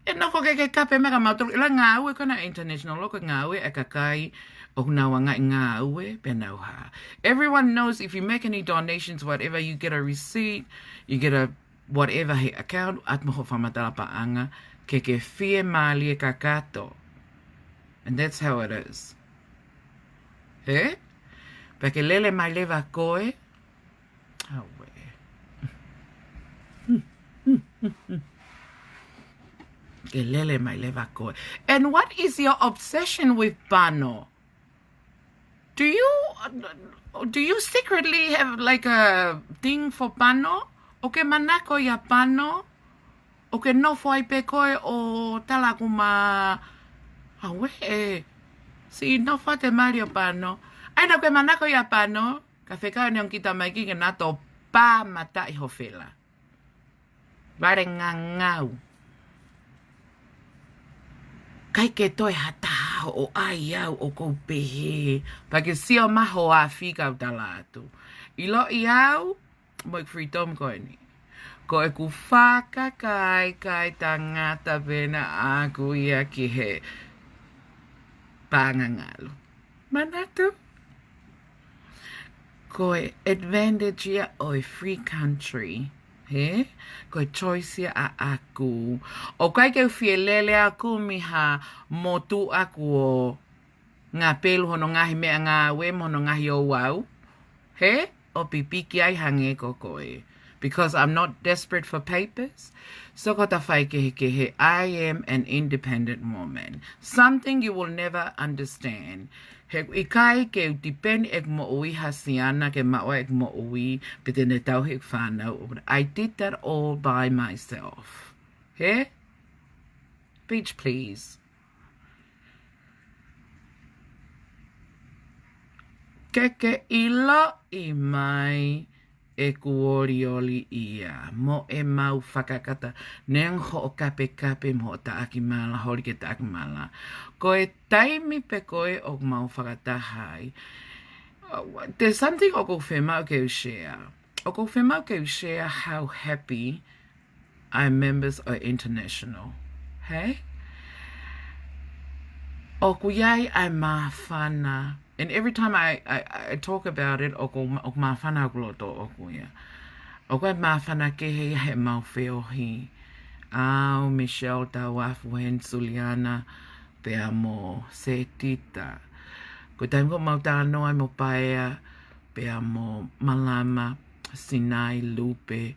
E noko ke kape mega mautoro. Ila ngā ue kona international loko ngā ue e kakai. Everyone knows if you make any donations, whatever, you get a receipt, you get a whatever account, at moho whamatala pa anga, ke fie mali e kakato. And that's how it is. He? Pa ke lele mai leva koe. Ke lele mai leva koe. And what is your obsession with pano? Do you secretly have like a thing for pano? O ke manako ya pano? O ke nofo ai pe koe o talakuma? Awe e. Si nofo te Mario pano. Ai na ke manako ya pano? Ka whekau neon kita mai ki ke nato pā mata i hofela. Vare ngangau. Kai ke toi hata o ai au o kou pehe. Pa ke sio maho a whika o tala atu. Ilo i au, mo ik fritom koe ni. Ko e ku whakakai kai tangata pena aku ia ki he pāngangalu. Manatu? Ko e advantage ia o e free country. He? Ko choice a aku. O kai ke fie lele aku miha motu aku o ngā pelu hono ngahi mea ngā we mono ngahi o wau. He? O pipiki ai hange ko koe. Because I'm not desperate for papers. So ko ta whai kehe, I am an independent woman. Something you will never understand. He ikai ke utipen ek mo ui hasiana ke maua ek mo ui pete ne tau hek whanau. I did that all by myself. He? Beach, please. Ke ilo i mai e kuorioli ia. Mo e mau fakakata. Neng ho o kape mo taaki mala, hori ke taaki mala. Ko e taimi pe koe o mau fakatahai. There's something o ko whemau ke share. O ko whemau ke share how happy our members are international. Hey? O kuyai ai mawhana. And every time I talk about it, o mawhana gloto o kuya. O kua mawhana ke he mau whiohi. Au Michelle Tawafuhen Suliana pea mo se tita. Ko taim ko mau TALANOA mo paea pea mo Malama, Sinai, Lupe,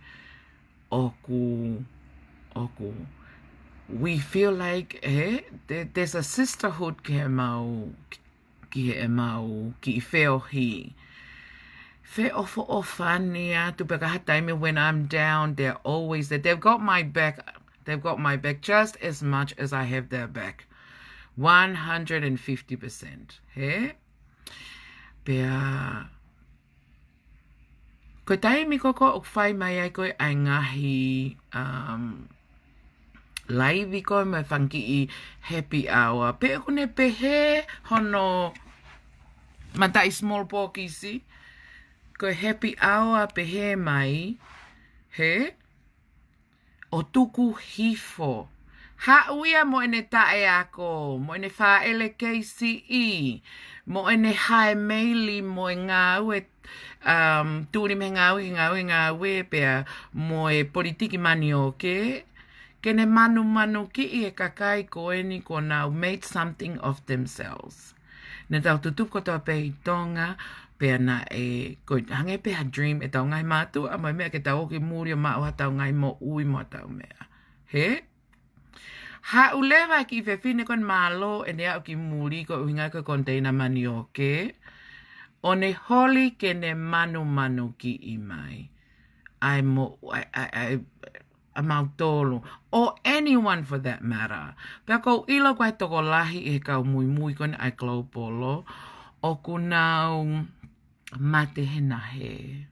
oku. We feel like there's a sisterhood ki he mau ki whiohi. Fe ofo ofania tu pekahataimi when I'm down, they're always there. They've got my back. They've got my back just as much as I have their back. 150%. He? Pea ko taimi koko o whai mai ai koe ai ngahi lahi koe mai feinga'i happy hour. Pe kone PEHE HONO matai small pokisi. Ko happy hour PEHE mai. He? O tuku hifo. Hauia mo ene tae ako. Mo ene whaele KCE. Mo ene hae meili mo e ngāue. Tūri me ngāue pia mo e politiki mani o ke. Kene manu ki I e kakai ko eni ko nau made something of themselves. Ne tau tutup ko tau pehi tonga. Pea na e ko hange peha dream e tau ngai mātu. A mai mea ke tau oki muri o mao ha tau ngai mo ui mo tau mea. He? Ha ulewa ki whewhine kon malo e nea o ki muri ko uhinga ko konteina mani o ke. O ne holi ke ne manu ki I mai. Ai mautolo. Or anyone for that matter. Pea ko ilo kwa TOKOLAHI e kau mui kon ai klaupolo. O kunau mate hena he.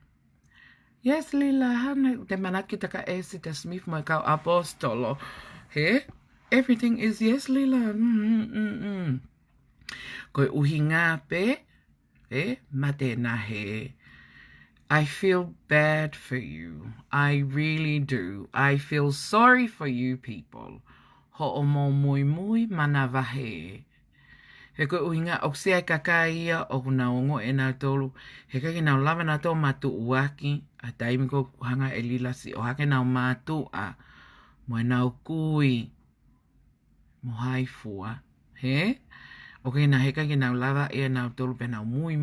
Yes, Lila, hana te manaki taka esi te smith mo kau apostolo. He? Everything is yes, Lila. Koe uhinga pe. He? Mate na he. I feel bad for you. I really do. I feel sorry for you people. Ho o mo mui MALAVA he. He koe uhinga o sea kakaia o kuna ongo e nā tolu. He kake nau lava nā tō matu uaki. A taimi ko hanga e lilasi o hake nau matu a. Mo e nau kui. Mo haifua. He? O ke nā he kake nau lava e nau tolu pe nau mui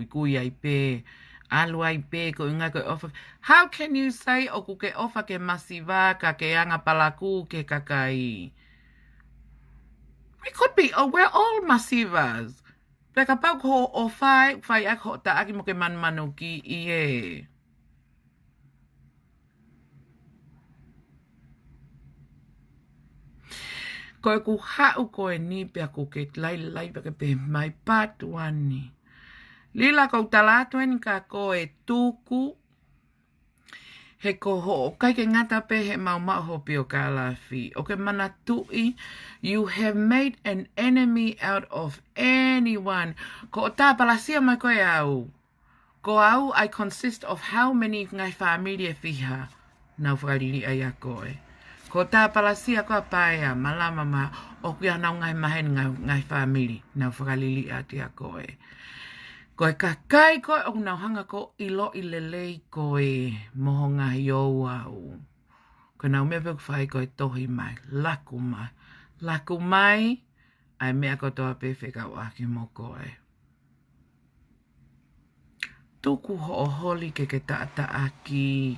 kui ai pe. Alu ai pe ko inga koe ofa. How can you say o kuke ofa ke masiva ka ke anga palaku ke kakai? We could be, we're all masivas. Peka pau ko o whai ak ho ta aki mo ke manu ki ie. Koe ku hau koe ni pia ko ke lai peke pe mai patuani. Lila ko talatu ni ka koe tuku. He ko ho kai ke ngata pe he mau ho pio ka lafi. O ke mana tui, you have made an enemy out of anyone. Ko tā palasia mai koe au. Ko au I consist of how many ngai familia fiha. Nau whakariri ai a koe. Ko tā palasia koe paia malama ma o kia nau ngai mahen ngai family. Nau whakariri ati a koe. Koe kakai koe o nau hanga ko ilo I lelei koe moho ngahi o au. Koe nau mea peku whai koe tohi mai, laku mai. Laku mai, ai mea ko toa pe fakauhi mo koe. Tuku ho o holi ke taata aki.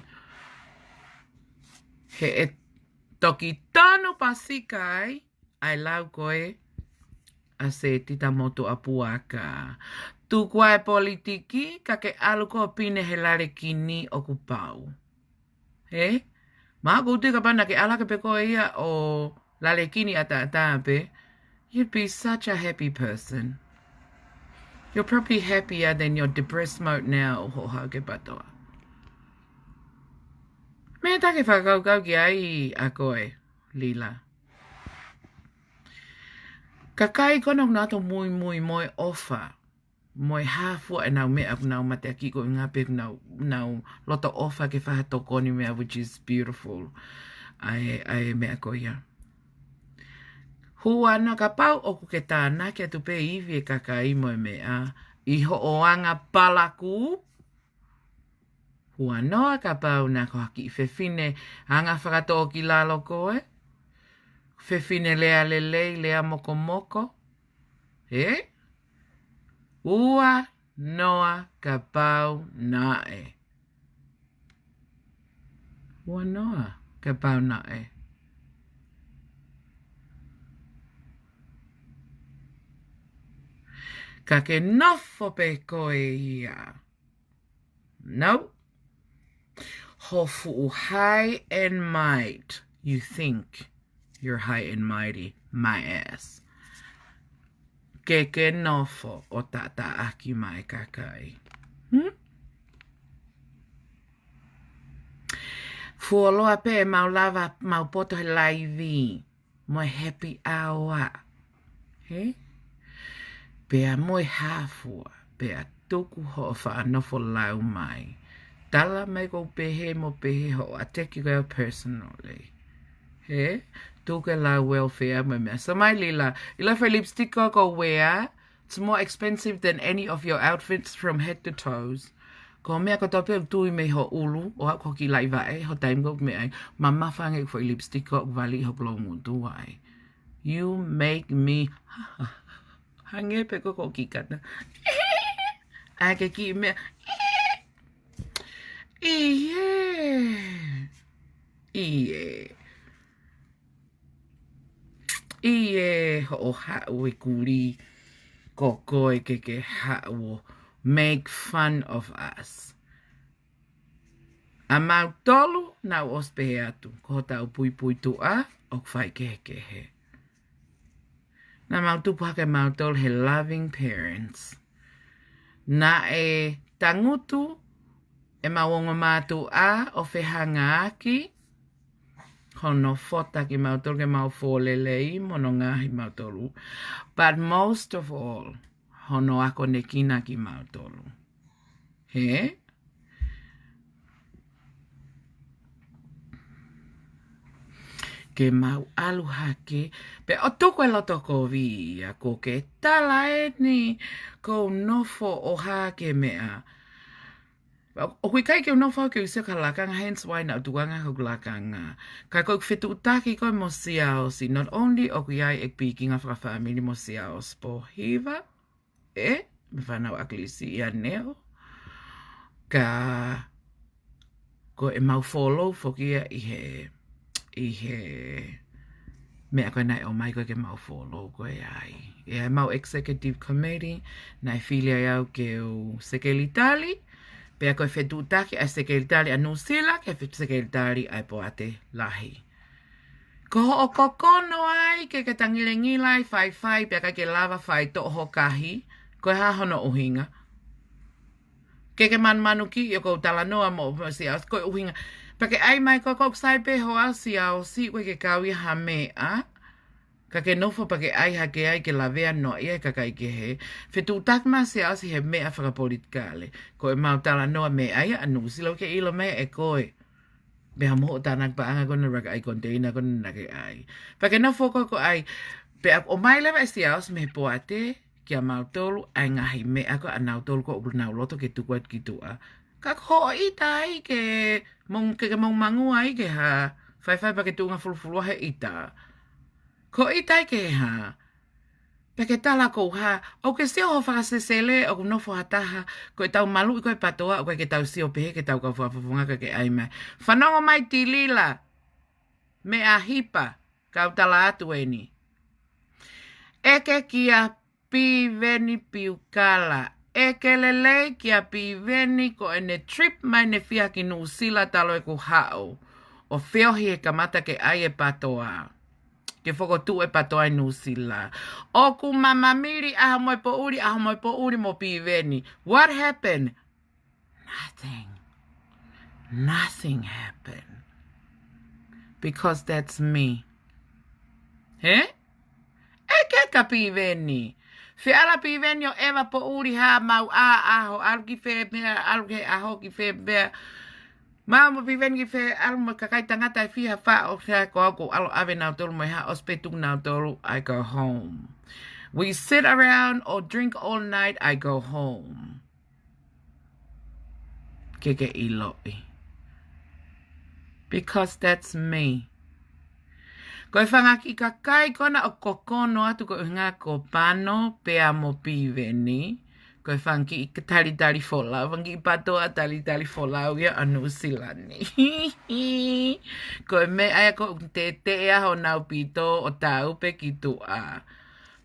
He e toki tanu pasikai, ai lau koe a se tita moto apuaka. Tukua e politiki, ka ke alu ko pine he lare kini o kupau. He? Maa kutu ka pana ke ala ke peko ia o lare kini ata pe, you'd be such a happy person. You're probably happier than your depressed mode now, hohage batoa. Me take fakakaukau'i ai a koe, Lila. Ka kai kono nato mui moi ofa. Moi hafua e nau mea nau mate aki ko ngape nau loto ofa ke whahatokoni mea, which is beautiful. Ai mea ko ia. Hua no ka pau oku ke tāna ke tu pe iwi e kakai mo mea. Iho o anga palaku. Hua noa ka pau na ko haki i whewhine anga whakatoki lalo koe. Whewhine lea lelei lea moko moko. Ua noa ka pau nae. Ua noa ka pau nae. Ka ke nofo pe koe ia. No. Hofu high and might. You think you're high and mighty. My ass. Ke nofo o tata aki mai kakai. Fuoloa pe MALAVA mau poto he lahi. Moi happy hour. He? Pea moi hafua. Pea tuku ho whaanofo lau mai. Tala mai ko pehe mo pehe ho. I take you out personally. He? Tuke la welfare me mea. So my Lila, ila for lipstick ko wear. It's more expensive than any of your outfits from head to toes. Ko mea ko tope tui me ho ulu. O hako ki lai vae. Ho time ko me ai. Mama whange for lipstick ko vali ho klo ngutu ai. You make me... Hange pe ko ki kata. Ake ki mea... Ie ho ha'u e kuri ko koe ke ha'u make fun of us. A mau tolu na ospehe atu ko tau pui tua o Kaikehe. Na mau tupu hake mau tolu he loving parents. Na e tangutu e mawongo mātu a o whehanga aki. Hono fota ki mautolu ke mau fōlelei mono NGAAHI mautolu. But most of all, hono ako nekina ki mautolu. He? Ke mau alu hake, pe o tuku e lotokovi a ko ke tala e ni ko nofo o hake mea. O kui kai ke unofo ke usia ka lakanga, hence why na utuanga ko lakanga. Ka koe whetu utaki koe mo siao si, not only o kui ai ek pikinga whakawhamini mo siao spo hiva, me whanau aklisi ia neo, ka ko e mau follow foki i he, mea koe nai o mai koe ke mau follow koe ai. E mau executive committee, nai filia iau ke u sekretari, pea koe whetutaki a sekretari a nusila, ke sekretari a poate lahi. Ko o TOKONOA'I ke tangilengilai whai, pea ke lava whai toho kahi, koe HONO. Ke manuki, yo ko TALANOA mo sias, koe uhinga. Pea ke ai mai koe sai pe hoa siao si, koe ke kawi ha mea, ka ke nofo pa ke ai hake ai ke lavea no ia ka Kaikehe. Whetu takma se asi he mea whakapolitikale. Ko e mau TALANOA me ai anu silo ke ilo mea e koe. Beha moho tanak pa anga kona raka ai container kona nake ai. Pa ke nofo ko ai. Pe o mai lewa e siaos me poate kia mau tolu ai ngahi mea ko anau tolu ko upul loto ke tukuat ki tua. Ka ko itai ke mong mangu ai ke ha. Fai pa ke tunga fulfulua he ita. Ko itai ke ha, peke tala ko ha, o ke seo ho whakasesele o nofo hataha, ko e tau malu i koe patoa, o koe ke tau seo pehe, ke tau whafunga ke ai mai. Whanongo mai tilila, me a hipa, kau tala atu e ni. Eke kia piveni piukala, eke lele kia piveni ko ene trip mai ne fia ki nuusila talo e ku hao, o whiohi e kamata ke ai e patoa. Ke ke whakotu e patoa i nusila. O ku mamamiri aha moi po uri mo piveni. What happened? Nothing. Nothing happened. Because that's me. He? Eke ka piveni. Fe ala piveni o eva po uri ha mau a aho. Alu ki fe mea, alu ke aho ki fe mea. Mama piveni ki fe alu mo kakai tangata I fiha fa o sea ko ako alo ave nau tolu mo ha ospetung nau tolu. I go home. We sit around or drink all night. I go home. Keke iloi. Because that's me. Koe whangaki ka kai kona o kokono atu ko ngā ko pano pea mo piveni. Koe whangaki I ka tali wholau. Whangi I patoa tali wholau ia anu silani. Koe me aia ko te aho nau pito o taupe ki tua.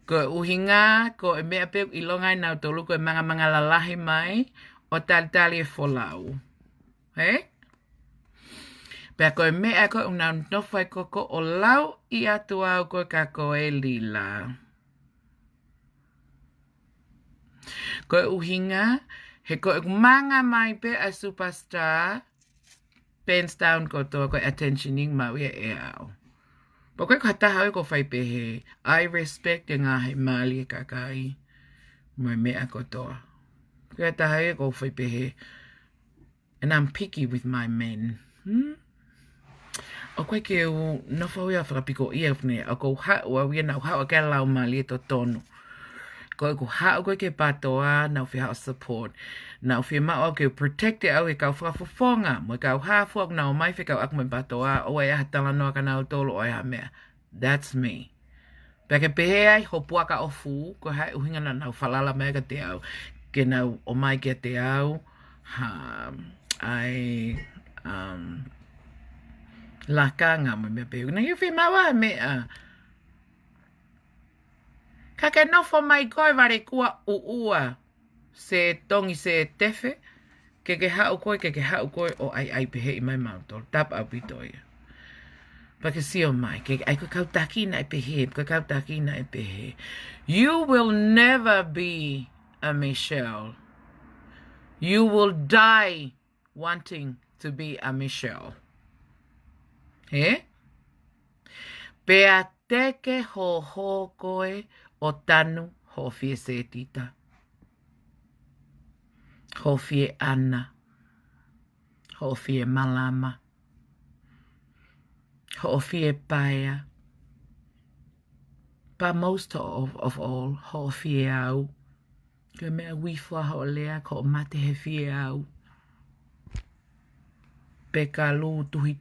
Koe uhinga, koe mea peu ilongai nau tolu koe manga lahi mai o tali wholau. He? Pea koe mea koe unau nofai koko o lau I atu au koe ka koe lila. Koe uhinga, he koe manga mai pe a superstar, pens down kotoa koe attentioning mau ia e au. Pa koe kataha ko whai pehe, I respect NGAAHI mali e kakai, mai mea kotoa. Koe kataha ko whai pehe, and I'm picky with my men. O koe ke u nofau ia whakapiko ia whne, o ko hau au ia nau hau a kea lau mali e to tonu. Koe ko hau koe ke patoa, nau whi hau support. Nau whi mao ke protect e au e kau whakafofonga. Mo kau hafu au nau mai whi kau aku me patoa, o e aha talanoa ka nau tolo o e ha mea. That's me. Pea ke pehe ai, ho puaka o fu, ko hai uhinga na nau whalala mea ka te au. Ke nau o mai ke te au, la kanga mo me peu. Na you fi mawa mea. Ka ke nofo mai koe ware kua uua. Se tongi se tefe. Ke hau koe o ai pehe I mai mautol. Tap au pitoia. Pa ke sio mai. Ke ai koe kautaki na I pehe. Koe kautaki na I pehe. You will never be a Michelle. You will die wanting to be a Michelle. He? Pea teke ho koe o tanu ho fie se tita. Ho fie ana. Ho fie malama. Ho fie paia. But most of all, ho fie au. Ke mea wifua ho lea ko mate he fie au. Peka lu tuhi.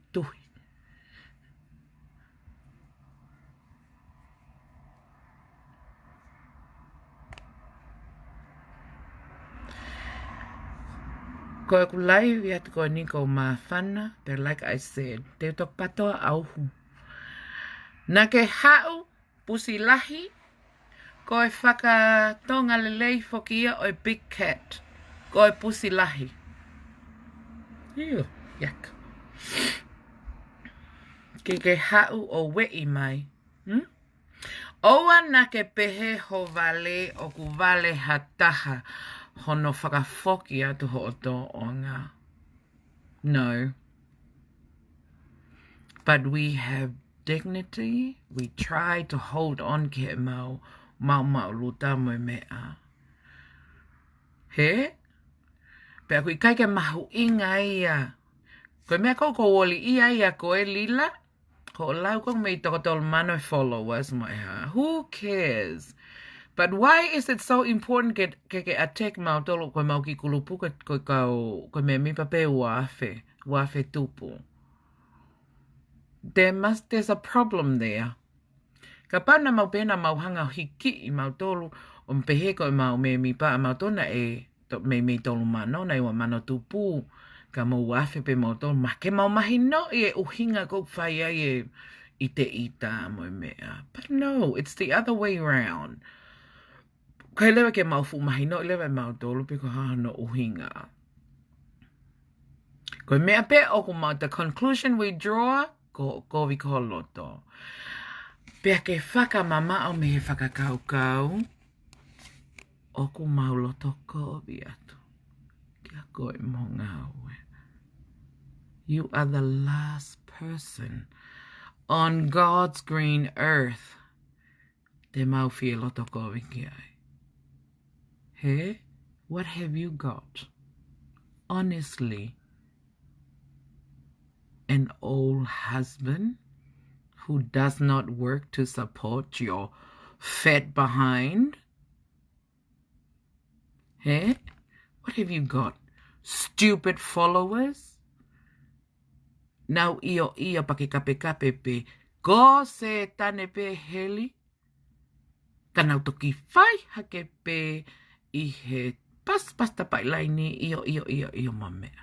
Koe ku lahi atu koe niko mawhana, but like I said, te tok patoa auhu. Na ke hau pusi lahi, koe whakatonga lelei foki ia o big cat, koe pusi lahi. Ew, yak. Ke hau o wei mai. Oa na ke pehe ho vale o ku vale hataha. Hono whakafoki atu ho oto o ngā. No. But we have dignity. We try to hold on ke mau luta mo mea. He? Pea kui kai ke mahu inga ia. Koe mea ko woli ia koe lila. Ko lau kong mei tokotol mano followers mo ha. Who cares? But why is it so important ke attack mau tolo koe mau ki kulupu koe me mipa pe wafe tupu. There's a problem there. Ka pana mau pena mau hanga hiki I mau tolu o mpehe koe mau me mipa mau tona e me tolu mano na iwa mano tupu. Ka mau wafe pe mau tolu ma ke mau mahi no e uhinga kou whaia I te ita mo mea. But no, it's the other way around. Kai lewa ke mau fu mahi no lewa mau tolu piko hano uhinga. Koe mea pe o ku mau the conclusion we draw ko vi ko loto. Pea ke whakamama o me he fakakaukau. Oku mau lotokovi atu. Kia koe mo ngaue. You are the last person on God's green earth. Te mau fie lotokovi ki ai. Hey, what have you got? Honestly, an old husband who does not work to support your fat behind? Hey, what have you got? Stupid followers? Now iyo pake kape pe. Go se tane pe heli. Kanau toki fai hake pe I he pas tapai laini iyo mamea.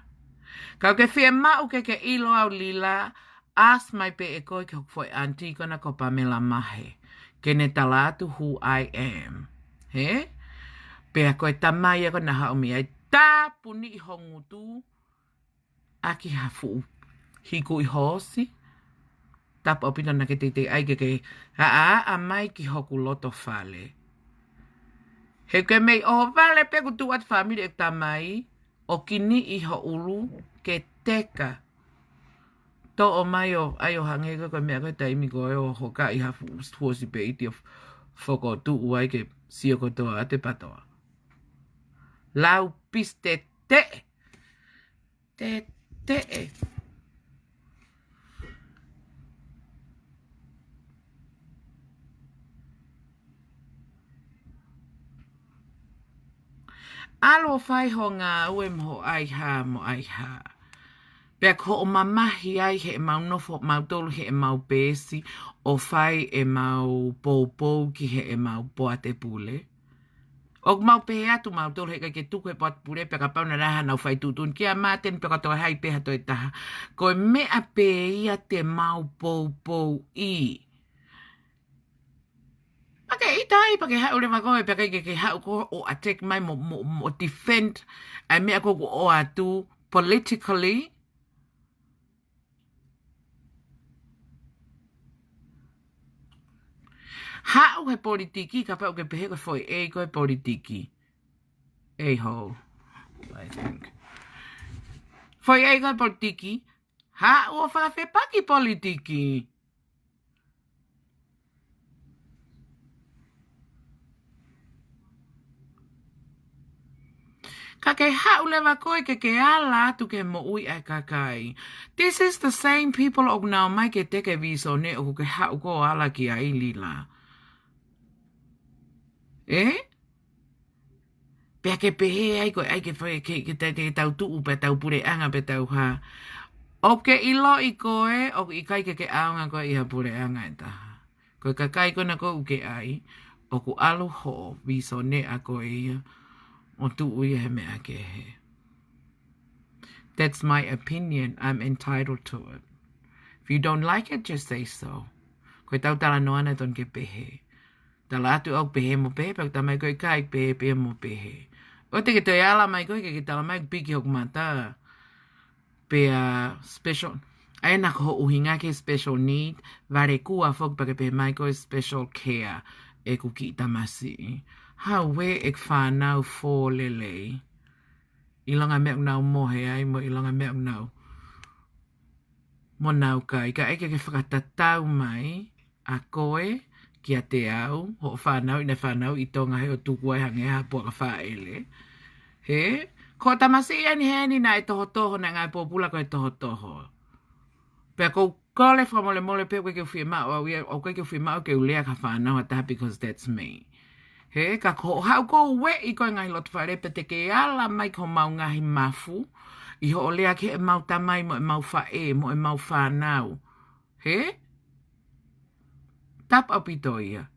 Kau ke fia mau ke ilo au lila, as mai pe e koe ke foi anti kona ko Pamela mahe. Ke ne talatu who I am. He? Pe a koe tamai e kona haumi ai tapuni I hongutu. Aki hafu hiku I hosi. Tapa opina na ke te ai ke a mai ki hoku loto fale. He ke mei o vale pe kutu at family e tamai. O kini I ho ulu ke teka. To o mai o ayo hange ko mea koe taimi ko o hoka I hafu huosi pe iti o foko tu uai ke sio ko toa ate patoa. Lau pis te. Alo fai ho ngā ue mo ai ha. Pea ko o mamahi ai he mau nofo mau tolu he mau pesi o fai e mau pou ki he mau poate pule. O mau pehe atu mau tolu he ke tuku he poate pule pea ka pauna raha nau fai tutun ki a maten pea katoa hai peha toi taha. Ko mea pe ia te mau pou I. Pake itai pake hau le makoe pake ke hau ko o attack mai mo defend ai mea ko o atu politically. Hau he politiki ka pau ke pehe ko foi e ko he politiki. E ho, I think. Foi e ko he politiki. Hau o whawhe paki politiki. Ka ke hau lewa koe ke ala tu ke mo ui ai kakai. This is the same people o nao mai ke teke viso ne o ke hau ko ala ki ai lila. Pea ke pehe ai koe ai ke whai ke tau tuu pe tau pure anga pe tau ha. O ke ilo I koe o I kai ke aonga koe I ha pure anga e taha. Koe kakai kona ko uke ai o ku alu ho viso ne a koe ia. O tu ui he mea ke he. That's my opinion. I'm entitled to it. If you don't like it, just say so. Koe tau TALANOA na ton ke pehe. Tala atu au pehe mo pehe, pek tamai koe kai pehe mo pehe. O te ke te ala mai koe ke tala mai piki hok mata. Pea special. Aina ko uhinga ke special need. Vare kua fok pake pehe mai koe special care. E kuki tamasi. Hawe ek whanau fō lelei. Ilanga mea unau mohe ai mo ilanga mea unau. Mo nau kai. Ka eke ke whakatatau mai a koe ki a te au. Ho whanau ina whanau I tonga he o tuku ai hange ha pua ka whaele. He? Ko tamasi ani heni na e toho na ngai pōpula ko e toho. Pea ko kole whamole pe koe ke uwhi mao. O koe ke uwhi mao ke ulea ka whanau ataha because that's me. He, ka ko hau ko we I koe ngai lotu whare pe te ke ala mai ko mau ngahi mafu. I ho olea ke e mau tamai mo e mau whae mo e mau whanau. He? Tap au pito ia.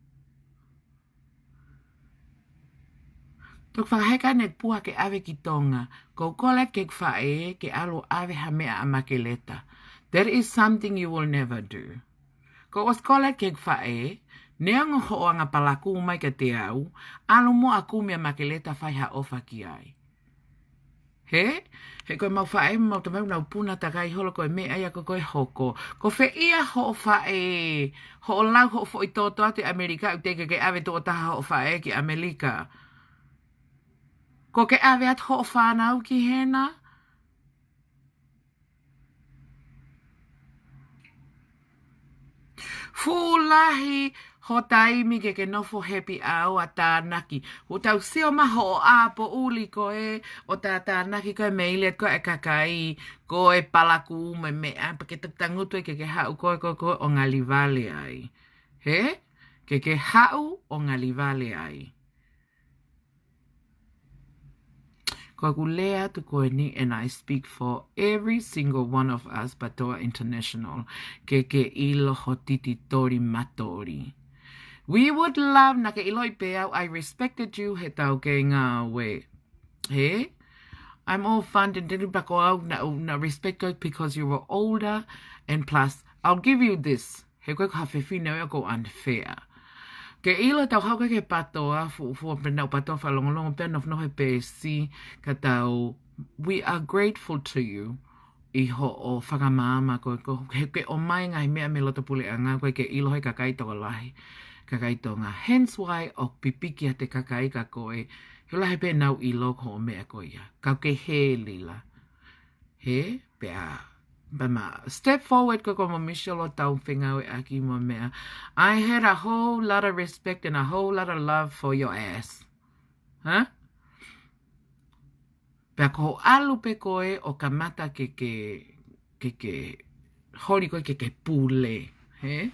Tok whakaheka nek pua ke ave ki tonga. Ko kolet ke whae ke alo ave ha mea a makeleta. That is something you will never do. Ko os kolet ke whae. Neango hoanga palaku mai ka te au, alo mo aku mea makeleta whai ha ofa ki ai. He koe mau whae mau te mau nau puna takai holo koe mea ia koe hoko. Ko whia ho whae, ho lau ho fo i tōto atu Amerika u teke ke awe tō taha ho whae ki Amerika. Ko ke awe at ho whanau ki hena. Lahi ho taimi ke nofo happy au a tānaki. Ho tau seo maho o āpo uli koe o tā tānaki koe meile koe e kakai koe palaku me mea pa ke tangutu ke hau koe o ngalivale ai. He? Ke hau o ngalivale ai. Ko kulea tu koe ni, and I speak for every single one of us Patoa International, ke ilo ho titi tori matori. We would love, na ke iloi peau, I respected you he tau ke ngā we. He? I'm all fun and didn't bako au na respect you because you were older, and plus, I'll give you this. He koe ka whiwhine o ko unfair. Ke ilo tau hauka ke patoa, fu penau patoa whalongolongo pēn of nohe pēsi, ka tau, we are grateful to you, i ho o whakamama koe ke o mai ngai mea me lotopule anga koe ke ilo hei kakai TOKOLAHI, kakai tonga. Hence why o pipiki a te kakai ka koe, he lahe pē nau ilo ko o mea koe ia, Kaikehe lila. He, pēa. Step forward ko mo Michelle o tau feinga'i aki mo mea. I had a whole lot of respect and a whole lot of love for your ass. Huh? Pea ko alu pe koe o kamata ke hori koe ke pule. He?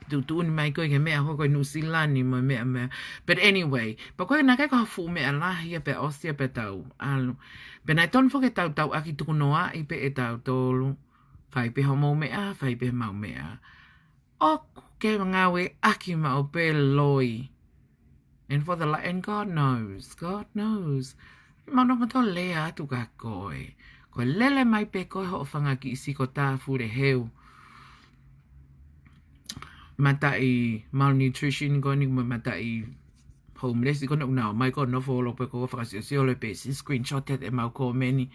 Tu mai koe ke mea hoko nusilani mo mea. But anyway, pa koe na kai ko hafu mea lahi pe osia pe tau alu. Pe nai ton fo ke tau aki TUKUNOA'I pe e tau tolu. Whai pe homo mea, whai pe mau mea. O ke ngawe aki mau pe loi. And for the and God knows. Mau no mato lea atu ka koe. Koe lele mai pe koe ho whanga ki isi ko tā fure heu. Matai malnutrition ko ni matai homeless. Iko na unao mai ko no folo pe ko whakasio le pe si screenshot e mau ko meni.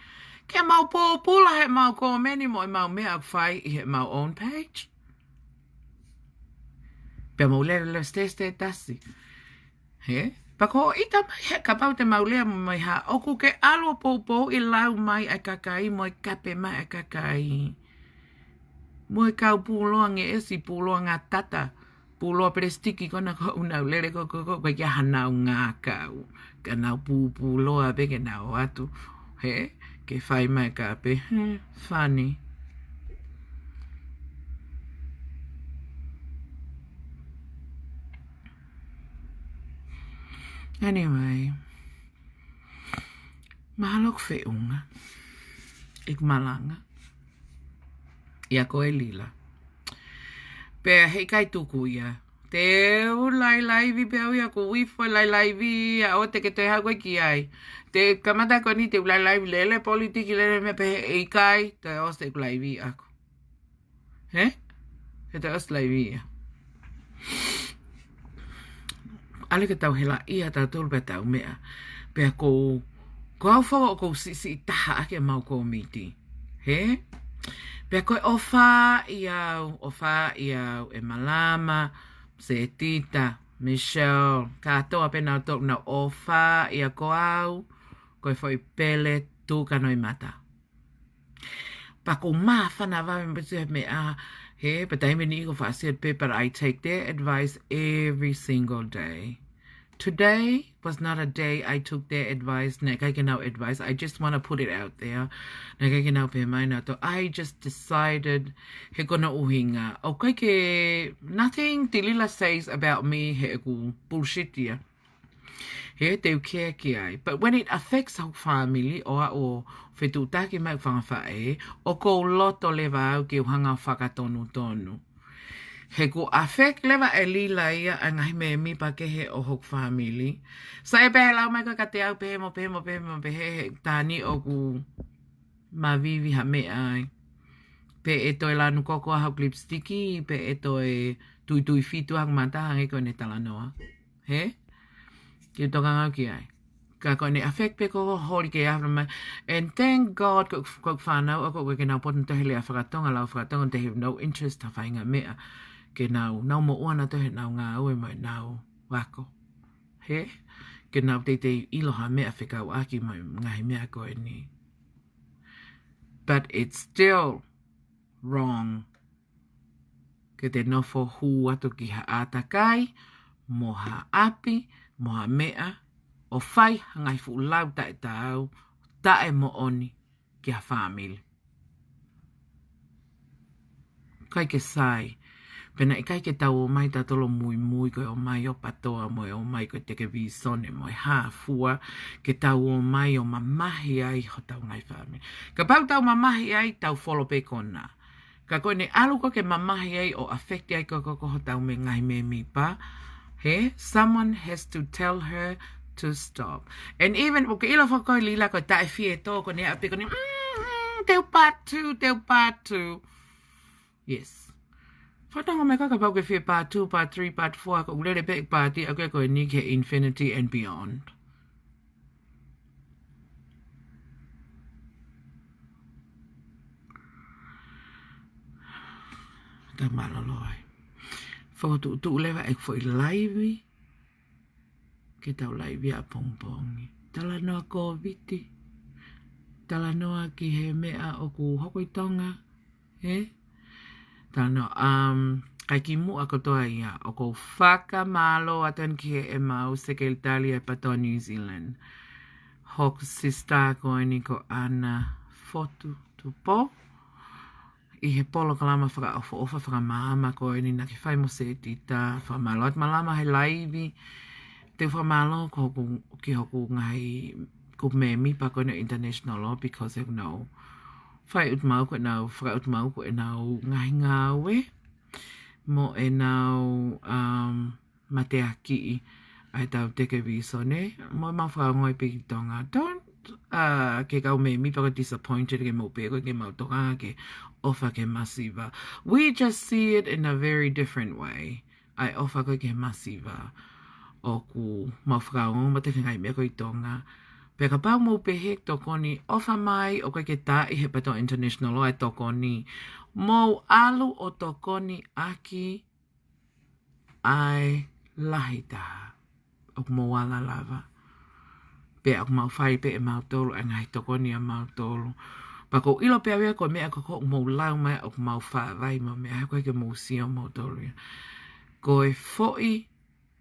Ke mau pōpula he mau ko meni mo e mau mea whai i he mau own page. Pea mau lere steste tasi. He? Pako ita mai he kapau te mau lea mai ha. Oku ke alo pōpō i lau mai a kakai mo e kape mai a kakai. Mo e kau pūloa nge esi pūloa ngā tata. Pūloa prestiki kona ko unau lere ko kia hanau ngā kau. Ka nau pūloa pe ke nau atu. He? Ke whai mai kape. Funny. Anyway. Mahalok whiunga. Ik malanga. Ia koe lila. Pea hei kai tuku ia. Te u lai vi pe au ia ko wifo lai vi a o te ke te hau ki ai. Te kamata ko ni te lai lele politiki lele me pe e kai te os te lai vi ako. He? Te os lai vi ia. Ale ke tau hela ia tau tolu pe tau mea. Pea ko au whawa o ko si taha ake mau ko miti. He? Pea koe ofa i au e malama, se tita, Michelle, katoa pena tok na ofa i a ko au, koe foi pele tuka noi mata. Pa ko maa whana wawe mbetu me a, he, pa taimi ni ko whaasiat pe, but I take their advice every single day. Today was not a day I took their advice. Advice. I just want to put it out there. I just decided he gonna uhinga. Okay, ke nothing Tilila says about me he bullshit ya. He te care ki ai. But when it affects our family or whetutaki mai whangawhae, o ko loto lewa au ki uhanga whakatonu tonu. He ko affect lewa e lila ia a ngahi me mi pa ke he o hok family. Sa e pehe lau mai koe ka te au pehe mo pehe tāni o ku ma vivi ha me ai. Pe e toi lanu koko a hok lipstiki, pe e toi tui fitu hang mata hangi koe ne TALANOA. He? Ki toka ngau ki ai. Ka ko ne affect pe ko hori ke after my and thank God ko whanau ako ke nau potan tehele a whakatonga lau whakatonga they have no interest ta whainga mea ke nau mo uana tehe nau ngā ue mai nau wako he ke nau te iloha mea whakauaki mai ngahi mea koe ni but it's still wrong ke te nofo hu atu ki ha atakai mo ha api mo ha mea o whai hangai fu lau tae tau, tae mo oni ki a whamili. Kai ke sai, pena i kai ke tau o mai tatolo mui koe o mai o patoa mo o mai koe te ke visone mo e hāfua ke tau o mai o mamahi ai ho tau ngai whamili. Ka pau tau mamahi ai tau follow pe kona. Ka koe ne alu ko ke mamahi ai o affecti ai ko ho tau me ngai me mi pa. He, someone has to tell her to stop. And even, okay, ilo whakoi lila ko tae fie tō ko ne api ko ne, teu pātu. Yes. Whatonga me kaka pau ke fie part 2, part 3, part 4, ko ulere pek pāti, ake ko ni ke infinity and beyond. Ta malaloi. Whakatu tu ulewa ek fo i laivi. Ke tau laivi a pongpongi. Talanoa ko viti. Talanoa ki he mea o ku hoko i tonga. He? Talanoa, kai ki mua kotoa ia. O ku whakamalo atan ki he e mau seke Italia e patoa New Zealand. Hok sista ko ni ko ana fotu tupo. I he polo kalama whakaofo ofa whakamama ko ni na ki whai mo se tita. Whamalo at malama he laivi. Te whamalo ko ki hoku ngai ko me mi pa ko na international law because of no whai ut mau ko nau whaka ut mau ko e nau ngai ngawe mo e nau mateaki ai tau teke visone mo ma whaka ngoi pe ki tonga don't ke kau me mi pa ko disappointed ke mo pe ko ke mau tonga ke ofa ke masiva we just see it in a very different way ai ofa ko ke masiva o ku mawhakaongo ma te whengai mea koe i tonga. Pea ka pau mou pehe tokoni ofa mai o koe ke tā i he pato international o ai tokoni. Mou alu o tokoni aki ai lahi taha. O ku mou ala lava. Pea o ku mau whai pe e mau tolu a ngai tokoni a mau tolu. Pa ko ilo pea wea koe mea ko mou lau mai o ku mau whaarai ma mea koe ke mou sio mou tolu. Koe foi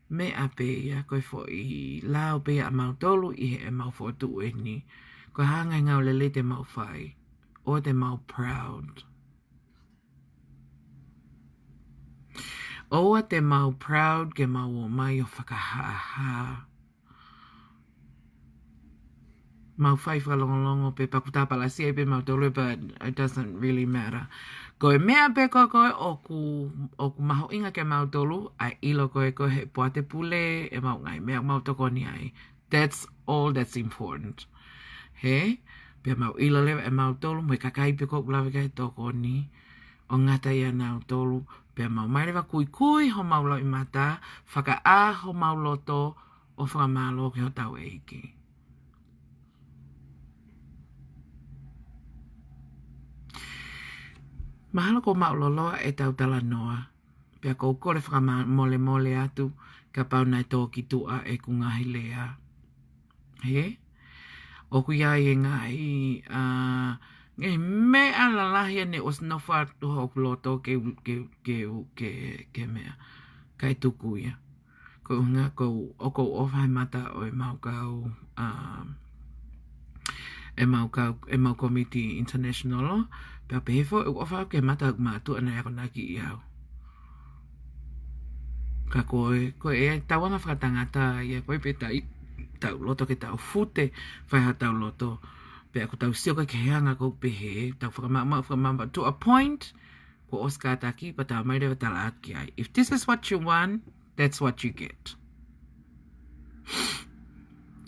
me a peia, koe fo i lao peia a mau tolu i he e mau fo tu e ni. Koe hangai ngau lele te mau whai, o te mau proud. Oa te mau proud ke mau o mai o whakahaha. Mau whai whakalongolongo pe pakutapala si e pe mau tolu, but it doesn't really matter. Koe mea pe koe o ku maho inga ke mau tolu, ai ilo koe he poate pule e mau ngai mea mau tokoni ai. That's all that's important. He? Pe mau ilo lewa e mau tolu, moi kakai pe koe ulawe kai tokoni, o ngata ia nau tolu, pe mau mai lewa kui ho mau lau i mata, whaka ho mau loto, o whakamalo ke ho tau eiki. Mahalo ko mauloloa e tau talanoa. Pea ko kore whakamole atu ka pau nai tō ki tua e ku ngahi lea. He? O ku iai e ngahi ngehi mea la lahi ane os no whatu hoku loto ke mea. Kai tuku ia. Ko unga ko o ko ofai mata o e mau kau e mau committee international Pea pehefo e ofa ke mata matu ana ko naki iau. Ka koe e tawanga whakatangata ia koe pe tau loto ke tau fute whai ha tau loto. Pea ko tau sioka ke heanga ko pehe tau whakamama to a point ko oskataki pa tau mai rewa tala aki ai. If this is what you want, that's what you get.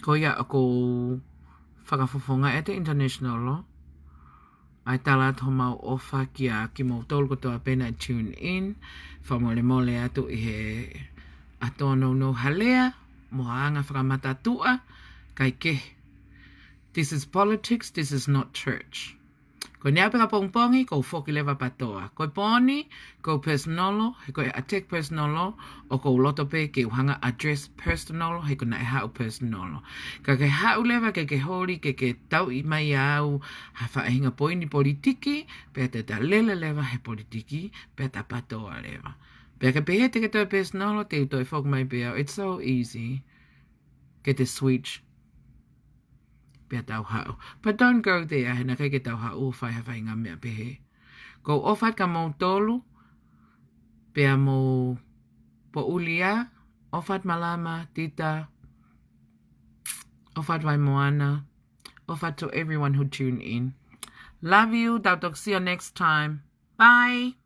Ko ia ako whakafofonga e te international law. Ai tala to mau ofa ki mau tolu kotoa pena tune in. Whamole atu i he atono no halea. Moa anga whakamata tua. Kaikehe. This is politics, this is not church. Ko neapeka pongpongi, ko foki leva patoa. Ko poni, ko personolo, he ko atek personolo, o ko lotope ke uhanga address personolo, he ko na hau personolo. Ka ke hau leva ke hori, ke tau I mai au, hawhaahinga poini politiki, pe te lele leva he politiki, pe ta patoa leva. Pe ke pehe te ke toi personolo, te utoi foki mai peo. It's so easy. Ke te switch. But don't go there. Hena kei ke tau hau whai hawhainga mea pehe. Ko ofat ka mou tolu, pea mou po ulia, ofat malama, tita, ofat vai moana, ofat to everyone who tuned in. Love you. See you next time. Bye.